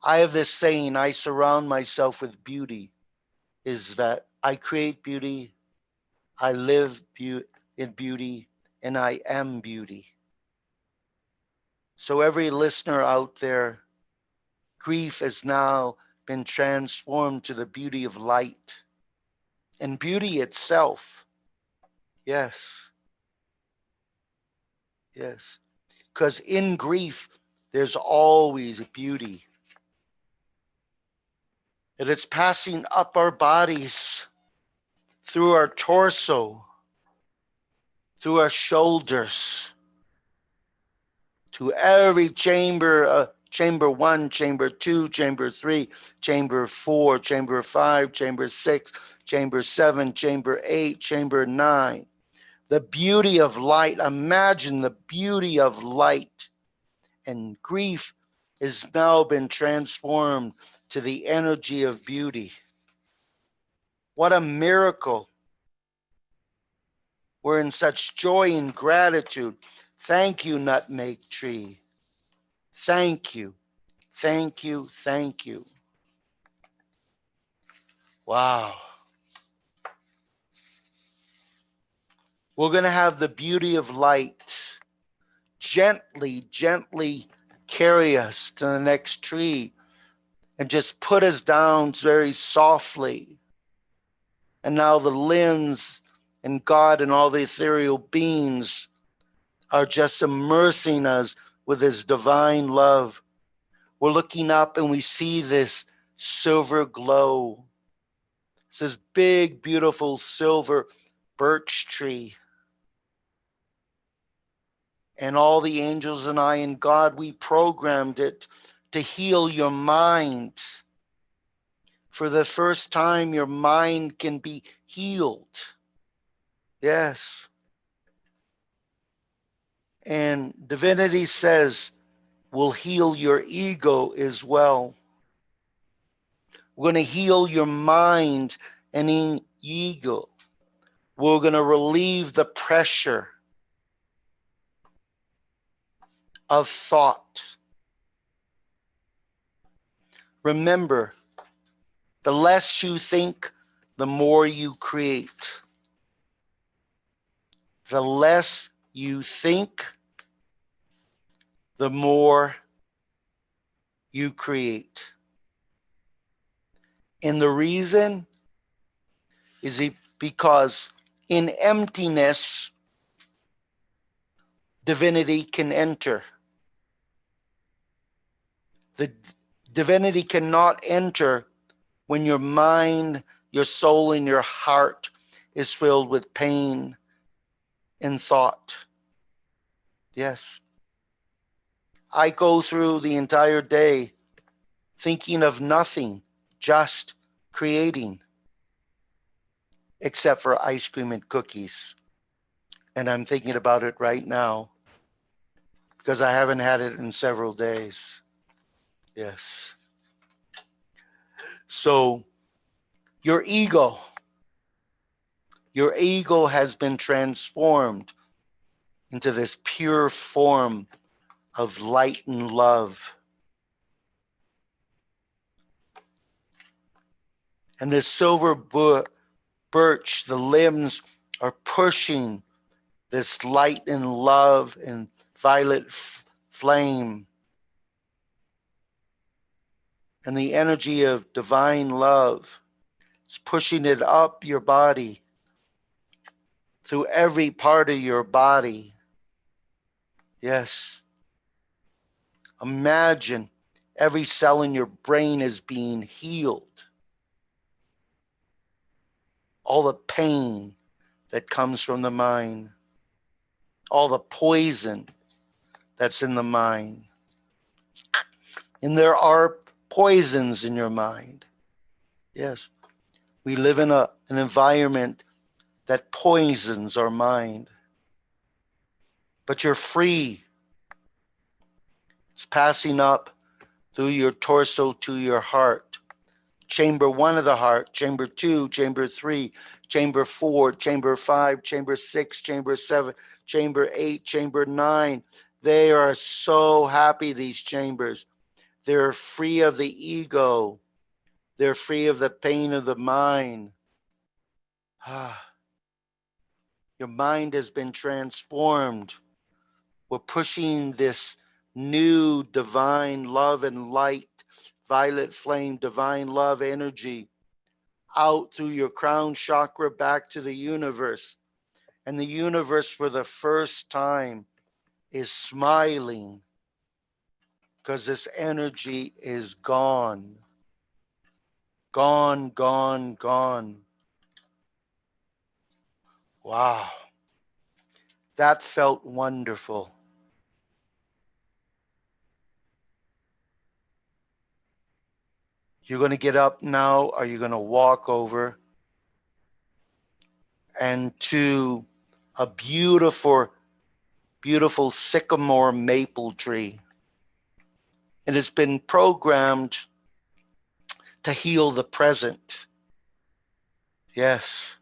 Speaker 2: I have this saying, I surround myself with beauty, is that I create beauty, I live in beauty, and I am beauty. So every listener out there, grief has now been transformed to the beauty of light and beauty itself. Yes, yes. Because in grief, there's always a beauty. And it's passing up our bodies, through our torso, through our shoulders, to every chamber, chamber 1, chamber 2, chamber 3, chamber 4, chamber 5, chamber 6, chamber 7, chamber 8, chamber 9. The beauty of light. Imagine the beauty of light. And grief has now been transformed to the energy of beauty. What a miracle. We're in such joy and gratitude. Thank you, nutmeg tree. Thank you. Thank you. Thank you. Wow. We're going to have the beauty of light gently, gently carry us to the next tree and just put us down very softly. And now the limbs and God and all the ethereal beings are just immersing us with his divine love. We're looking up and we see this silver glow. It's this big, beautiful silver birch tree. And all the angels and I and God, we programmed it to heal your mind. For the first time, your mind can be healed. Yes. And divinity says, will heal your ego as well. We're going to heal your mind and ego. We're going to relieve the pressure of thought. Remember, the less you think, the more you create. The less you think, the more you create. And the reason is because in emptiness, divinity can enter. The divinity cannot enter when your mind, your soul, and your heart is filled with pain and thought. Yes. I go through the entire day thinking of nothing, just creating, except for ice cream and cookies. And I'm thinking about it right now because I haven't had it in several days. Yes. So your ego has been transformed into this pure form of light and love. And this silver birch, the limbs are pushing this light and love and violet flame. And the energy of divine love is pushing it up your body, through every part of your body. Yes. Imagine every cell in your brain is being healed. All the pain that comes from the mind, all the poison that's in the mind. And there are poisons in your mind. Yes. We live in an environment that poisons our mind. But you're free. It's passing up through your torso to your heart. Chamber 1 of the heart, chamber 2, chamber 3, chamber 4, chamber 5, chamber 6, chamber 7, chamber 8, chamber 9. They are so happy, these chambers. They're free of the ego. They're free of the pain of the mind. Your mind has been transformed. We're pushing this new divine love and light, violet flame, divine love energy out through your crown chakra back to the universe. And the universe, for the first time, is smiling because this energy is gone. Gone, gone, gone. Wow. That felt wonderful. You're going to get up now, or you're going to walk over and to a beautiful, beautiful sycamore maple tree. It has been programmed to heal the present. Yes.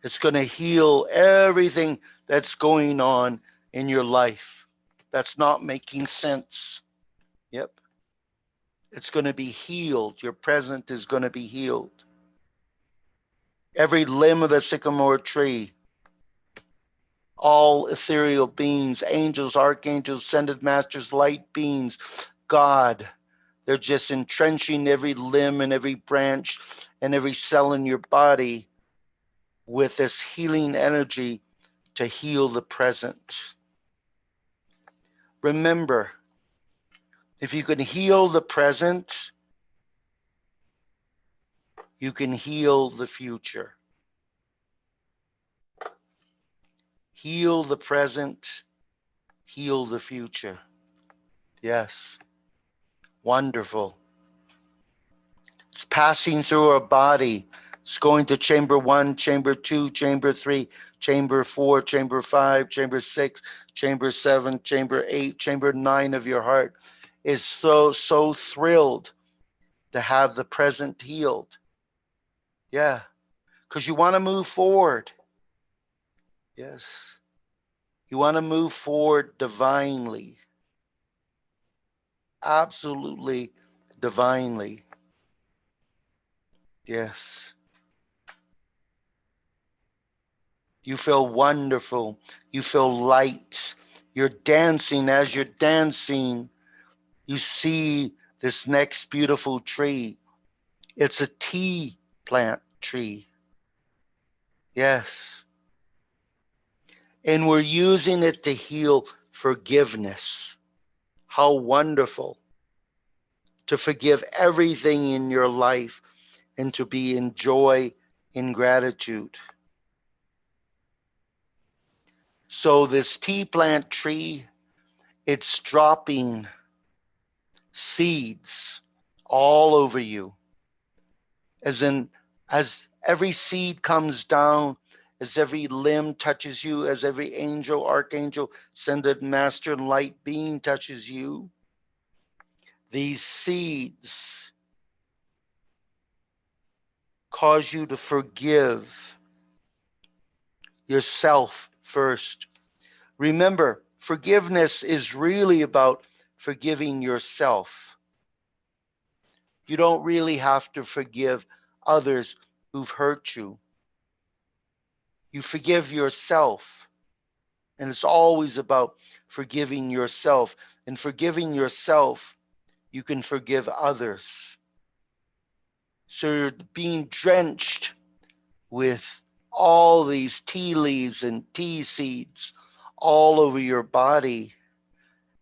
Speaker 2: It's going to heal everything that's going on in your life that's not making sense. Yep. It's going to be healed. Your present is going to be healed. Every limb of the sycamore tree, all ethereal beings, angels, archangels, ascended masters, light beings, God, they're just entrenching every limb and every branch and every cell in your body with this healing energy to heal the present. Remember, if you can heal the present, you can heal the future. Heal the present, heal the future. Yes, wonderful. It's passing through our body. It's going to chamber 1, chamber 2, chamber 3, chamber 4, chamber 5, chamber 6, chamber 7, chamber 8, chamber 9 of your heart. Is so thrilled to have the present healed. Yeah, because you want to move forward. Yes. You want to move forward divinely. Absolutely divinely. Yes. You feel wonderful. You feel light. You're dancing. As you're dancing, you see this next beautiful tree. It's a tea plant tree. Yes. And we're using it to heal forgiveness. How wonderful to forgive everything in your life and to be in joy, in gratitude. So this tea plant tree, it's dropping seeds all over you. As every seed comes down, as every limb touches you, as every angel, archangel, ascended master, and light being touches you, these seeds cause you to forgive yourself first. Remember, forgiveness is really about forgiving yourself. You don't really have to forgive others who've hurt you. You forgive yourself. And it's always about forgiving yourself. And forgiving yourself, you can forgive others. So you're being drenched with all these tea leaves and tea seeds all over your body.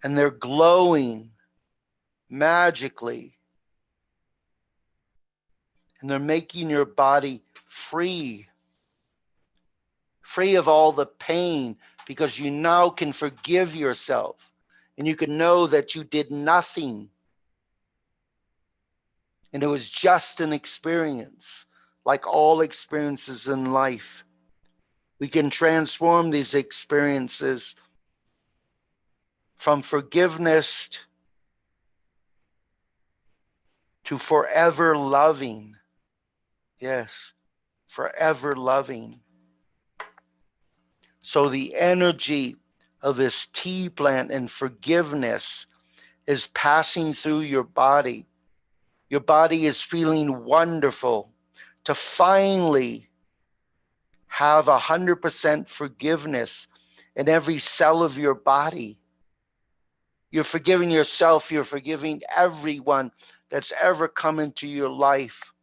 Speaker 2: And they're glowing magically. And they're making your body free of all the pain, because you now can forgive yourself and you can know that you did nothing. And it was just an experience, like all experiences in life. We can transform these experiences from forgiveness to forever loving. Yes, forever loving. So the energy of this tea plant and forgiveness is passing through your body. Your body is feeling wonderful to finally have 100% forgiveness in every cell of your body. You're forgiving yourself. You're forgiving everyone that's ever come into your life.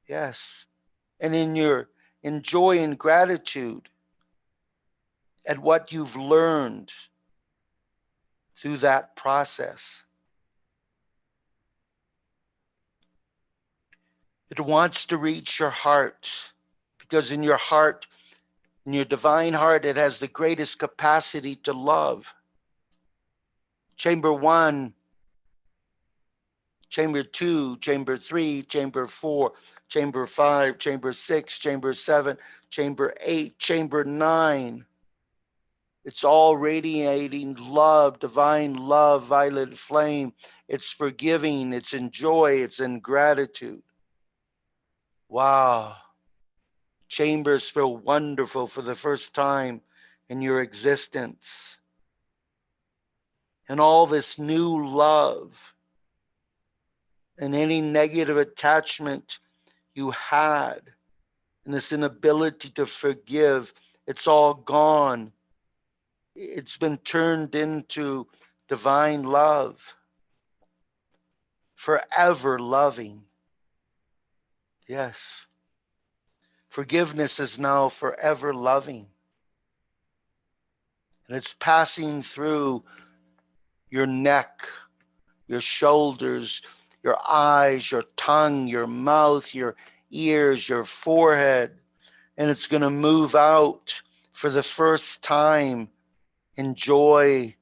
Speaker 2: Yes. And in your joy and gratitude at what you've learned through that process. It wants to reach your heart because in your heart, in your divine heart, it has the greatest capacity to love. Chamber 1, chamber 2, chamber 3, chamber 4, chamber 5, chamber 6, chamber 7, chamber 8, chamber 9. It's all radiating love, divine love, violet flame. It's forgiving, it's in joy, it's in gratitude. Wow. Chambers feel wonderful for the first time in your existence. And all this new love and any negative attachment you had and this inability to forgive, it's all gone. It's been turned into divine love, forever loving. Yes. Forgiveness is now forever loving. And it's passing through your neck, your shoulders, your eyes, your tongue, your mouth, your ears, your forehead. And it's going to move out for the first time in joy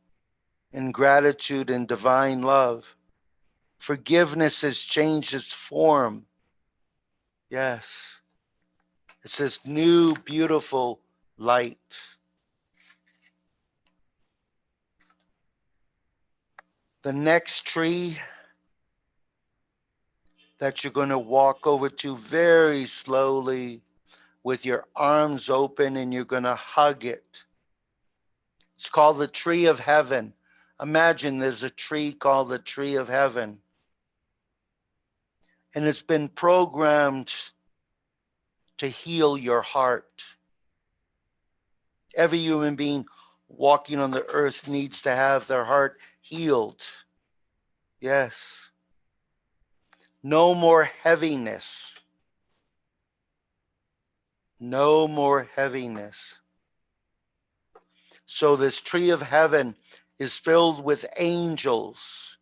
Speaker 2: and gratitude and divine love. Forgiveness has changed its form. Yes. It's this new, beautiful light. The next tree that you're going to walk over to very slowly with your arms open and you're going to hug it. It's called the tree of heaven. Imagine there's a tree called the tree of heaven. And it's been programmed to heal your heart. Every human being walking on the earth needs to have their heart healed. Yes. No more heaviness. No more heaviness. So this tree of heaven is filled with angels.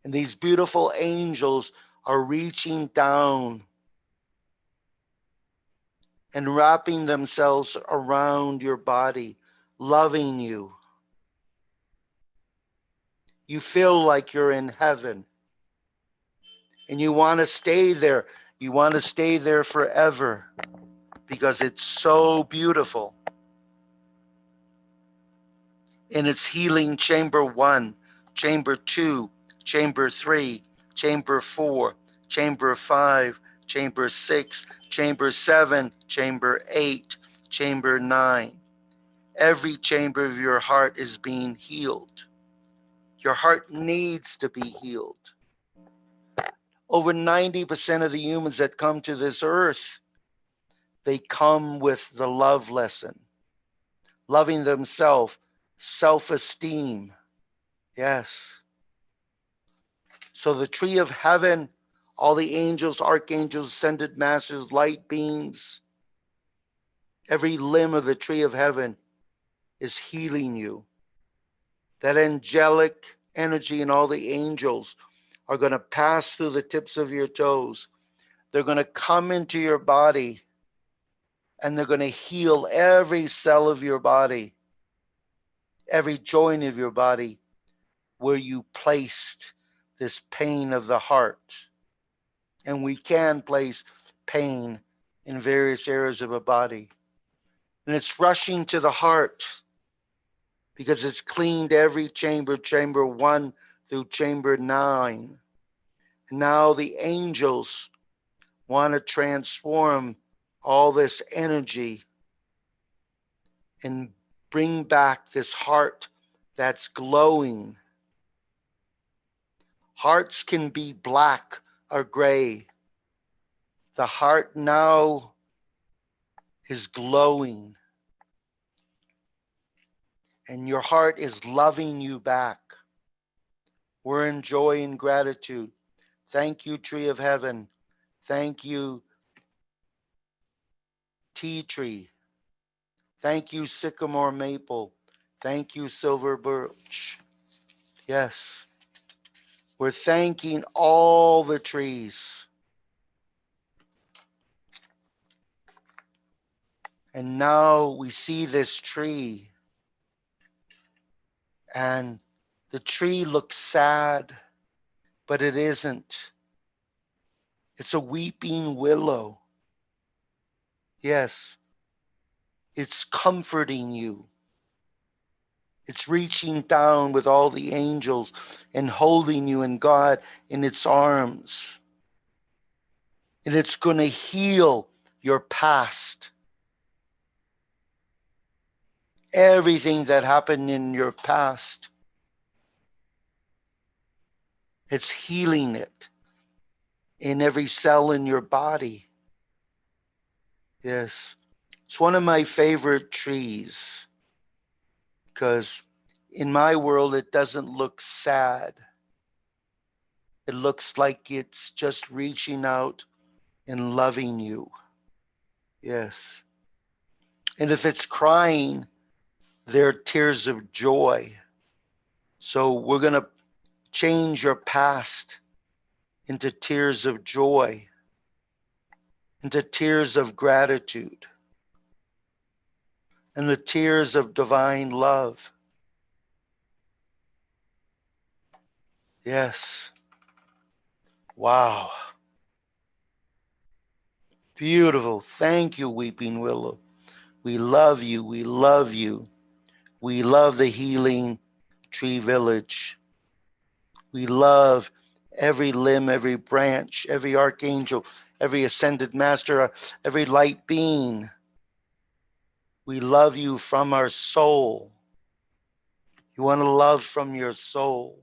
Speaker 2: And these beautiful angels are reaching down and wrapping themselves around your body, loving you. You feel like you're in heaven. And you want to stay there. You want to stay there forever because it's so beautiful. And it's healing chamber 1, chamber 2, chamber 3, chamber 4, chamber 5, chamber 6, chamber 7, chamber 8, chamber 9. Every chamber of your heart is being healed. Your heart needs to be healed. Over 90% of the humans that come to this earth, they come with the love lesson. Loving themselves, self-esteem. Yes. So the tree of heaven, all the angels, archangels, ascended masters, light beings, every limb of the tree of heaven is healing you. That angelic energy and all the angels are going to pass through the tips of your toes. They're going to come into your body and they're going to heal every cell of your body, every joint of your body where you placed this pain of the heart. And we can place pain in various areas of a body. And it's rushing to the heart because it's cleaned every chamber, chamber 1 through chamber 9. And now the angels want to transform all this energy and bring back this heart that's glowing. Hearts can be black or gray. The heart now is glowing, and your heart is loving you back. We're in joy and gratitude. Thank you, Tree of Heaven. Thank you, Tea Tree. Thank you, Sycamore Maple. Thank you, Silver Birch. Yes, we're thanking all the trees. And now we see this tree, and the tree looks sad, but it isn't. It's a weeping willow. Yes, it's comforting you. It's reaching down with all the angels and holding you and God in its arms. And it's going to heal your past. Everything that happened in your past, it's healing it in every cell in your body. Yes. It's one of my favorite trees because in my world, it doesn't look sad. It looks like it's just reaching out and loving you. Yes. And if it's crying, they're tears of joy. So we're going to change your past into tears of joy, into tears of gratitude, and the tears of divine love. Yes. Wow. Beautiful. Thank you, Weeping Willow. We love you. We love you. We love the Healing Tree Village. We love every limb, every branch, every archangel, every ascended master, every light being. We love you from our soul. You want to love from your soul.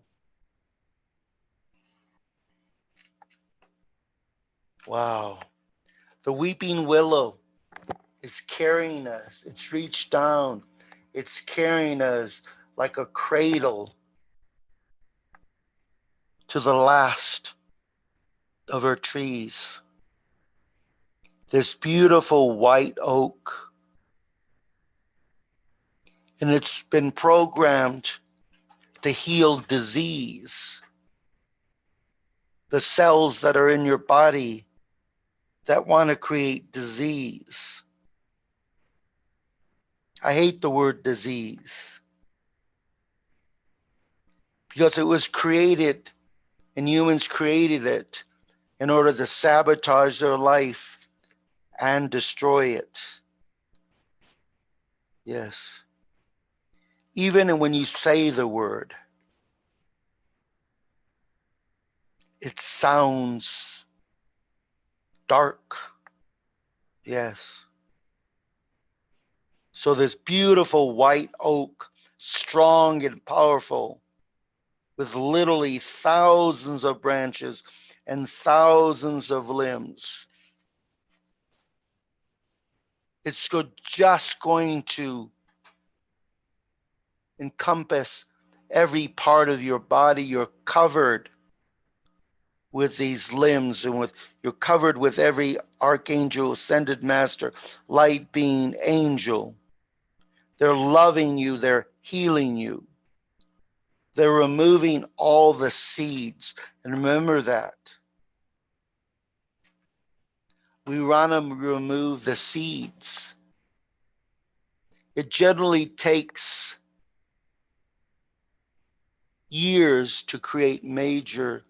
Speaker 2: Wow. The weeping willow is carrying us. It's reached down. It's carrying us like a cradle to the last of her trees. This beautiful white oak. And it's been programmed to heal disease. The cells that are in your body that want to create disease. I hate the word disease because it was created and humans created it in order to sabotage their life and destroy it. Yes. Even when you say the word, it sounds dark. Yes. So this beautiful white oak, strong and powerful, with literally thousands of branches and thousands of limbs. It's just going to encompass every part of your body. You're covered with these limbs, and you're covered with every archangel, ascended master, light being, angel. They're loving you. They're healing you. They're removing all the seeds. And remember that. We want to remove the seeds. It generally takes years to create major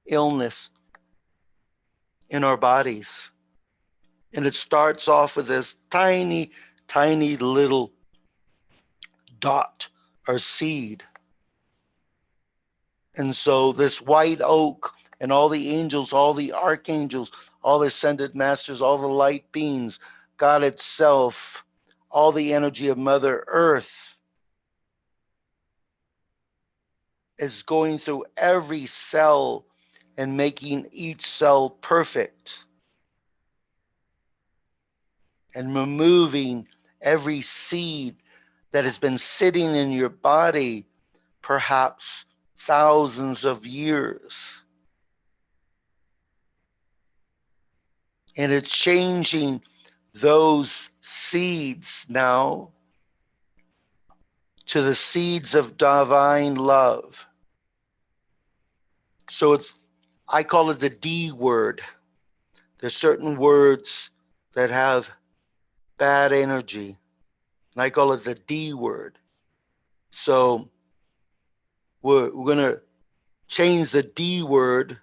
Speaker 2: illness in our bodies. And it starts off with this tiny, tiny little dot or seed. And so this white oak and all the angels, all the archangels, all the ascended masters, all the light beings, God itself, all the energy of Mother Earth is going through every cell and making each cell perfect and removing every seed that has been sitting in your body perhaps thousands of years. And it's changing those seeds now to the seeds of divine love. So I call it the D word. There's certain words that have bad energy, and I call it the D word. So we're going to change the D word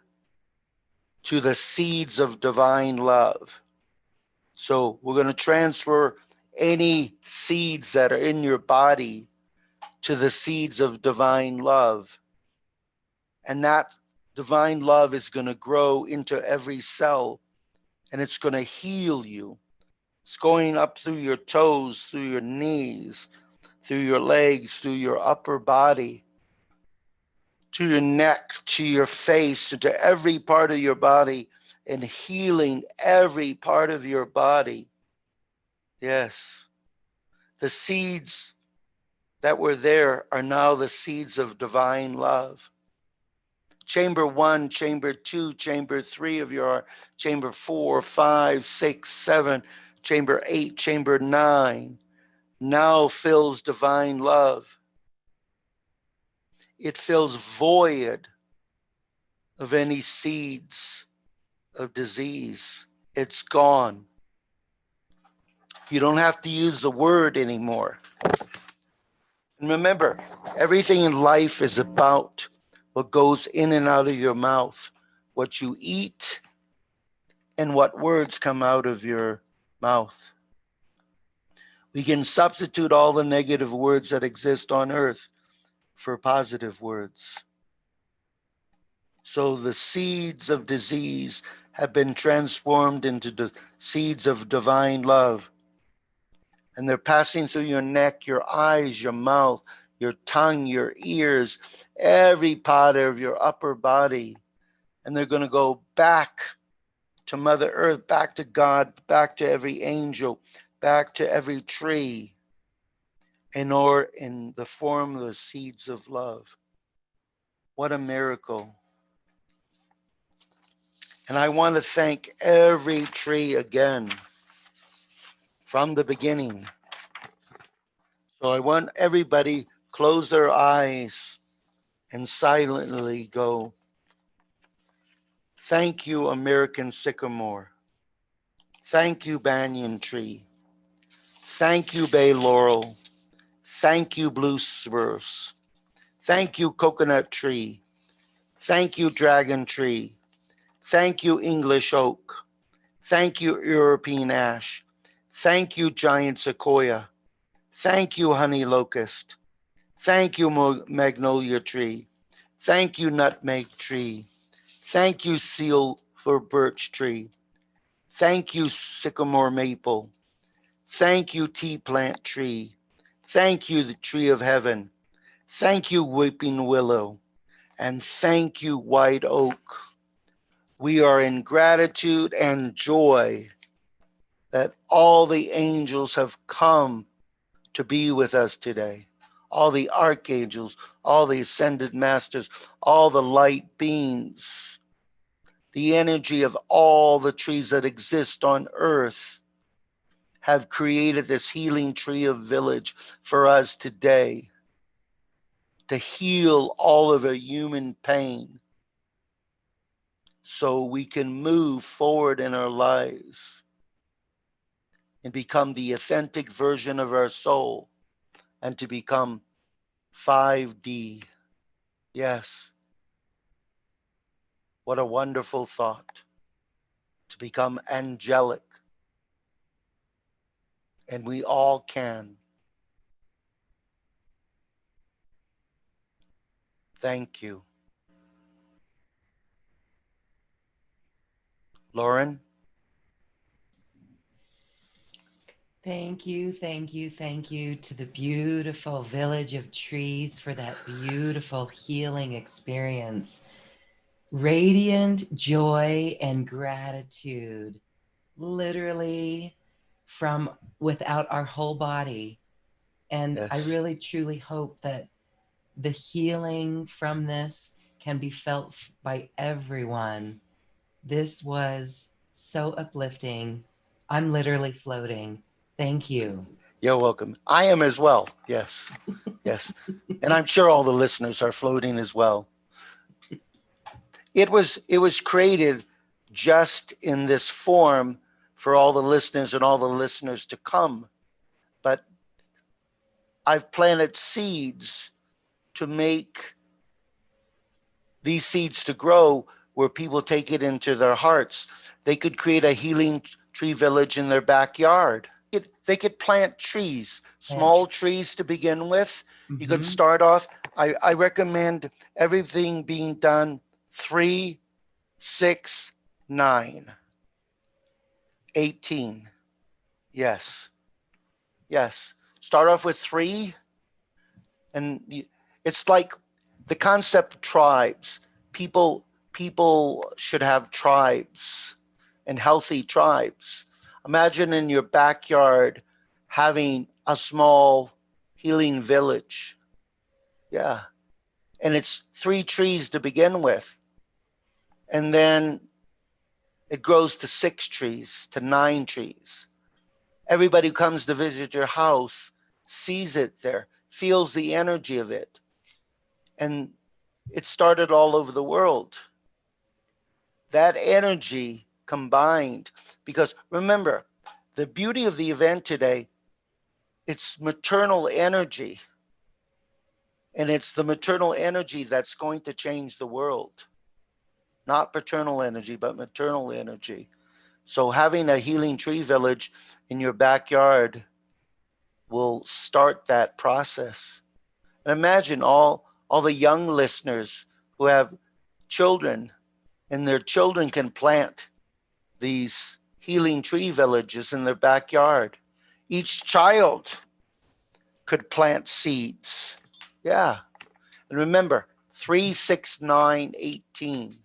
Speaker 2: to the seeds of divine love. So we're going to transfer any seeds that are in your body to the seeds of divine love. And that divine love is going to grow into every cell, and it's going to heal you. It's going up through your toes, through your knees, through your legs, through your upper body, to your neck, to your face, to every part of your body, and healing every part of your body. Yes. The seeds that were there are now the seeds of divine love. Chamber 1, chamber 2, chamber 3 of your heart, chamber 4, 5, 6, 7, chamber 8, chamber 9 now fills divine love. It fills void of any seeds of disease. It's gone. You don't have to use the word anymore. And remember, everything in life is about what goes in and out of your mouth, what you eat, and what words come out of your mouth. We can substitute all the negative words that exist on earth for positive words. So the seeds of disease have been transformed into the seeds of divine love. And they're passing through your neck, your eyes, your mouth, your tongue, your ears, every part of your upper body. And they're going to go back to Mother Earth, back to God, back to every angel, back to every tree, in the form of the seeds of love. What a miracle. And I want to thank every tree again from the beginning. So I want everybody close their eyes and silently go, thank you, American sycamore. Thank you, banyan tree. Thank you, bay laurel. Thank you, blue spruce. Thank you, coconut tree. Thank you, dragon tree. Thank you, English oak. Thank you, European ash. Thank you, giant sequoia. Thank you, honey locust. Thank you, magnolia tree. Thank you, nutmeg tree. Thank you, silver birch tree. Thank you, sycamore maple. Thank you, tea plant tree. Thank you, the tree of heaven. Thank you, weeping willow. And thank you, white oak. We are in gratitude and joy that all the angels have come to be with us today. All the archangels, all the ascended masters, all the light beings, the energy of all the trees that exist on earth have created this healing tree of village for us today to heal all of our human pain so we can move forward in our lives and become the authentic version of our soul and to become 5D. Yes, what a wonderful thought to become angelic. And we all can. Thank you. Lauren?
Speaker 1: Thank you, thank you, thank you to the beautiful village of trees for that beautiful healing experience. Radiant joy and gratitude, literally from without our whole body. And I
Speaker 2: Yes.
Speaker 1: really truly hope that the healing from this can be felt by everyone. This was so uplifting. I'm literally floating. Thank you.
Speaker 2: You're welcome. I am as well. Yes. Yes. And I'm sure all the listeners are floating as well. It was created just in this form for all the listeners and all the listeners to come. But I've planted seeds to make these seeds to grow where people take it into their hearts. They could create a healing tree village in their backyard. They could plant trees,
Speaker 1: Plant.
Speaker 2: small trees to begin with. You could
Speaker 1: Mm-hmm.
Speaker 2: start off. I recommend everything being done 3, 6, 9, 18. Yes. Yes. Start off with 3, and it's like the concept of tribes. People should have tribes and healthy tribes. Imagine in your backyard having a small healing village. Yeah. And it's 3 trees to begin with. And then it grows to 6 trees, to 9 trees. Everybody who comes to visit your house sees it there, feels the energy of it. And it started all over the world. That energy combined, because remember, the beauty of the event today, it's maternal energy. And it's the maternal energy that's going to change the world. Not paternal energy, but maternal energy. So having a healing tree village in your backyard will start that process. And imagine all the young listeners who have children, and their children can plant these healing tree villages in their backyard. Each child could plant seeds. Yeah. And remember, 3, 6, 9, 18.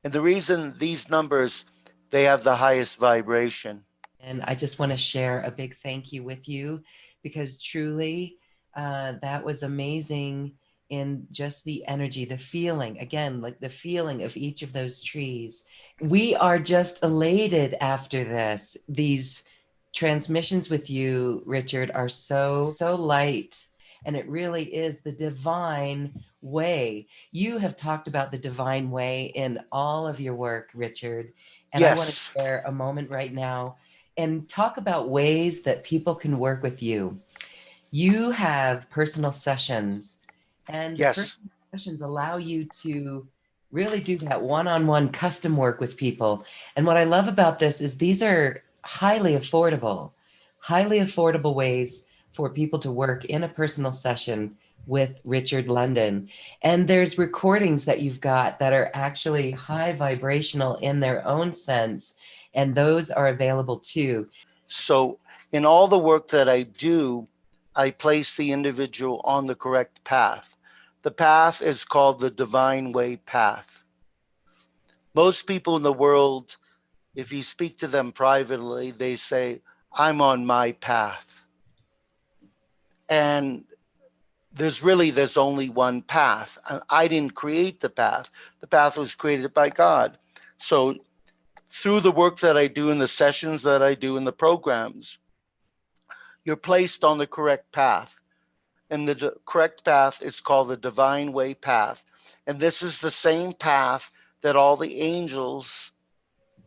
Speaker 2: And the reason these numbers, they have the highest vibration.
Speaker 1: And I just want to share a big thank you with you because truly that was amazing in just the energy, the feeling, again, like the feeling of each of those trees. We are just elated after this. These transmissions with you, Richard, are so light. And it really is the divine way. You have talked about the divine way in all of your work, Richard. And I want to
Speaker 2: Yes.
Speaker 1: share a moment right now and talk about ways that people can work with you. You have personal sessions, and
Speaker 2: Yes.
Speaker 1: personal sessions allow you to really do that one-on-one custom work with people. And what I love about this is these are highly affordable ways for people to work in a personal session with Richard London. And there's recordings that you've got that are actually high vibrational in their own sense, and those are available too.
Speaker 2: So, in all the work that I do, I place the individual on the correct path. The path is called the Divine Way path. Most people in the world, if you speak to them privately, they say, I'm on my path. And there's only one path. And I didn't create the path. The path was created by God. So through the work that I do in the sessions that I do in the programs, you're placed on the correct path. And the correct path is called the Divine Way path. And this is the same path that all the angels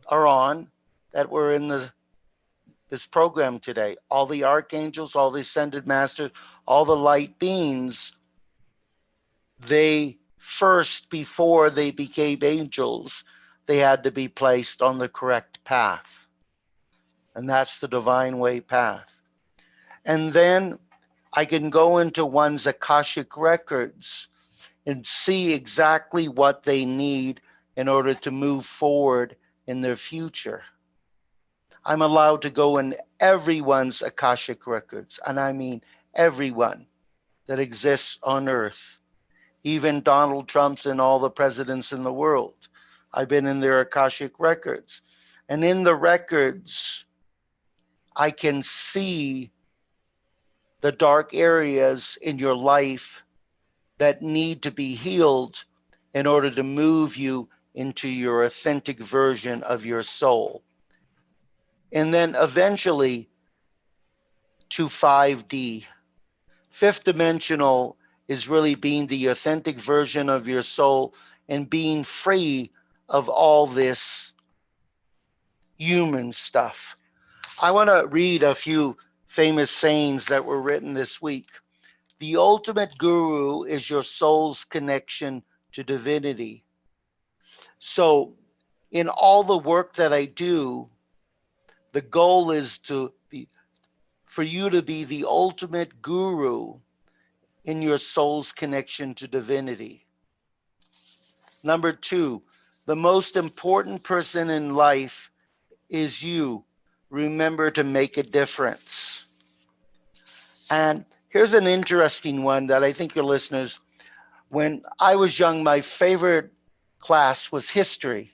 Speaker 2: are on that were in this program today. All the archangels, all the ascended masters, all the light beings, they first, before they became angels, they had to be placed on the correct path. And that's the Divine Way path. And then I can go into one's Akashic records and see exactly what they need in order to move forward in their future. I'm allowed to go in everyone's Akashic records, and I mean everyone that exists on earth, even Donald Trump's and all the presidents in the world. I've been in their Akashic records. And in the records, I can see the dark areas in your life that need to be healed in order to move you into your authentic version of your soul. And then eventually to 5D. Fifth dimensional is really being the authentic version of your soul and being free of all this human stuff. I want to read a few famous sayings that were written this week. The ultimate guru is your soul's connection to divinity. So, in all the work that I do, the goal is for you to be the ultimate guru in your soul's connection to divinity. Number two, the most important person in life is you. Remember to make a difference. And here's an interesting one that I think your listeners, when I was young, my favorite class was history.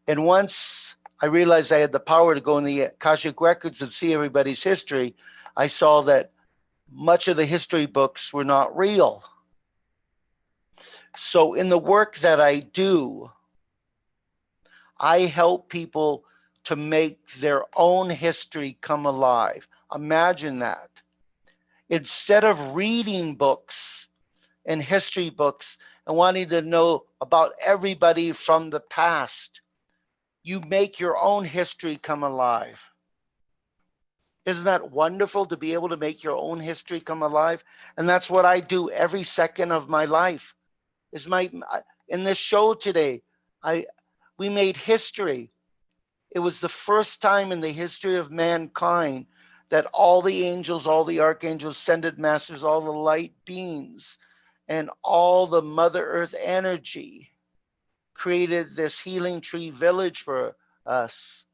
Speaker 2: And once I realized I had the power to go in the Akashic records and see everybody's history, I saw that much of the history books were not real. So in the work that I do, I help people to make their own history come alive. Imagine that. Instead of reading books and history books and wanting to know about everybody from the past, you make your own history come alive. Isn't that wonderful to be able to make your own history come alive? And that's what I do every second of my life. In this show today, I we made history. It was the first time in the history of mankind that all the angels, all the archangels, ascended masters, all the light beings, and all the Mother Earth energy created this healing tree village for us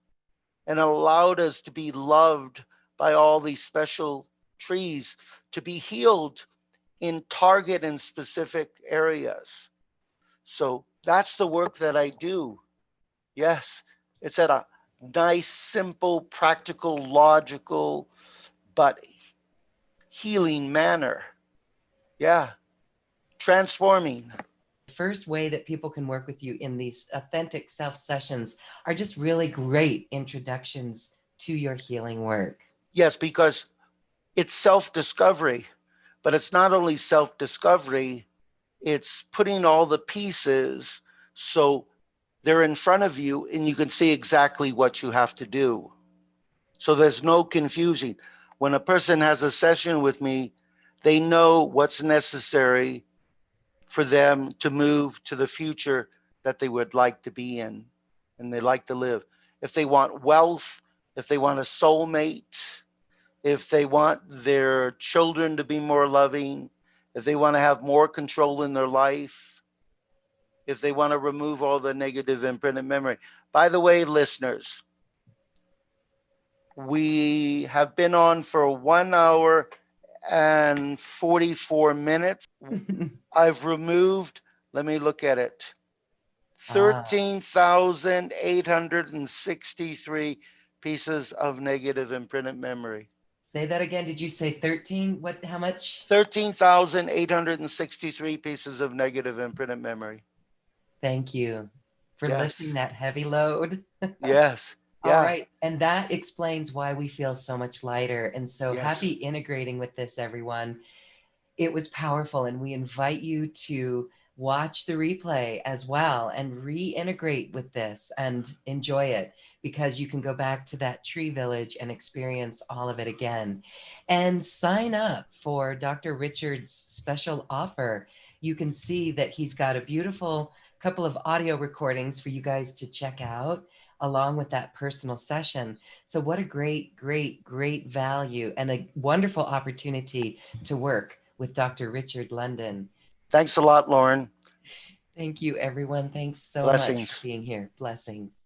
Speaker 2: and allowed us to be loved by all these special trees, to be healed in target and specific areas. So that's the work that I do. Yes, it's at a nice, simple, practical, logical, but healing manner. Yeah, transforming.
Speaker 1: First way that people can work with you in these authentic self sessions are just really great introductions to your healing work.
Speaker 2: Yes, because it's self discovery, but it's not only self discovery, it's putting all the pieces so they're in front of you and you can see exactly what you have to do. So there's no confusion. When a person has a session with me, they know what's necessary for them to move to the future that they would like to be in and they like to live. If they want wealth, if they want a soulmate, if they want their children to be more loving, if they want to have more control in their life, if they want to remove all the negative imprinted memory. By the way, listeners, we have been on for 1 hour and 44 minutes. I've removed, let me look at it,
Speaker 1: Ah,
Speaker 2: 13,863 pieces of negative imprinted memory.
Speaker 1: say that again. Did you say 13? What, how much?
Speaker 2: 13,863 pieces of negative imprinted memory.
Speaker 1: Thank you for lifting
Speaker 2: Yes,
Speaker 1: that heavy load.
Speaker 2: yes,
Speaker 1: All
Speaker 2: yeah,
Speaker 1: right. And that explains why we feel so much lighter and so happy
Speaker 2: yes.
Speaker 1: integrating with this, everyone. It was powerful. And we invite you to watch the replay as well and reintegrate with this and enjoy it, because you can go back to that tree village and experience all of it again. And sign up for Dr. Richard's special offer. You can see that he's got a beautiful couple of audio recordings for you guys to check out along with that personal session. So what a great, great, great value and a wonderful opportunity to work with Dr. Richard London.
Speaker 2: Thanks a lot, Lauren.
Speaker 1: Thank you, everyone. Thanks so much for
Speaker 2: Blessings.
Speaker 1: being here. Blessings.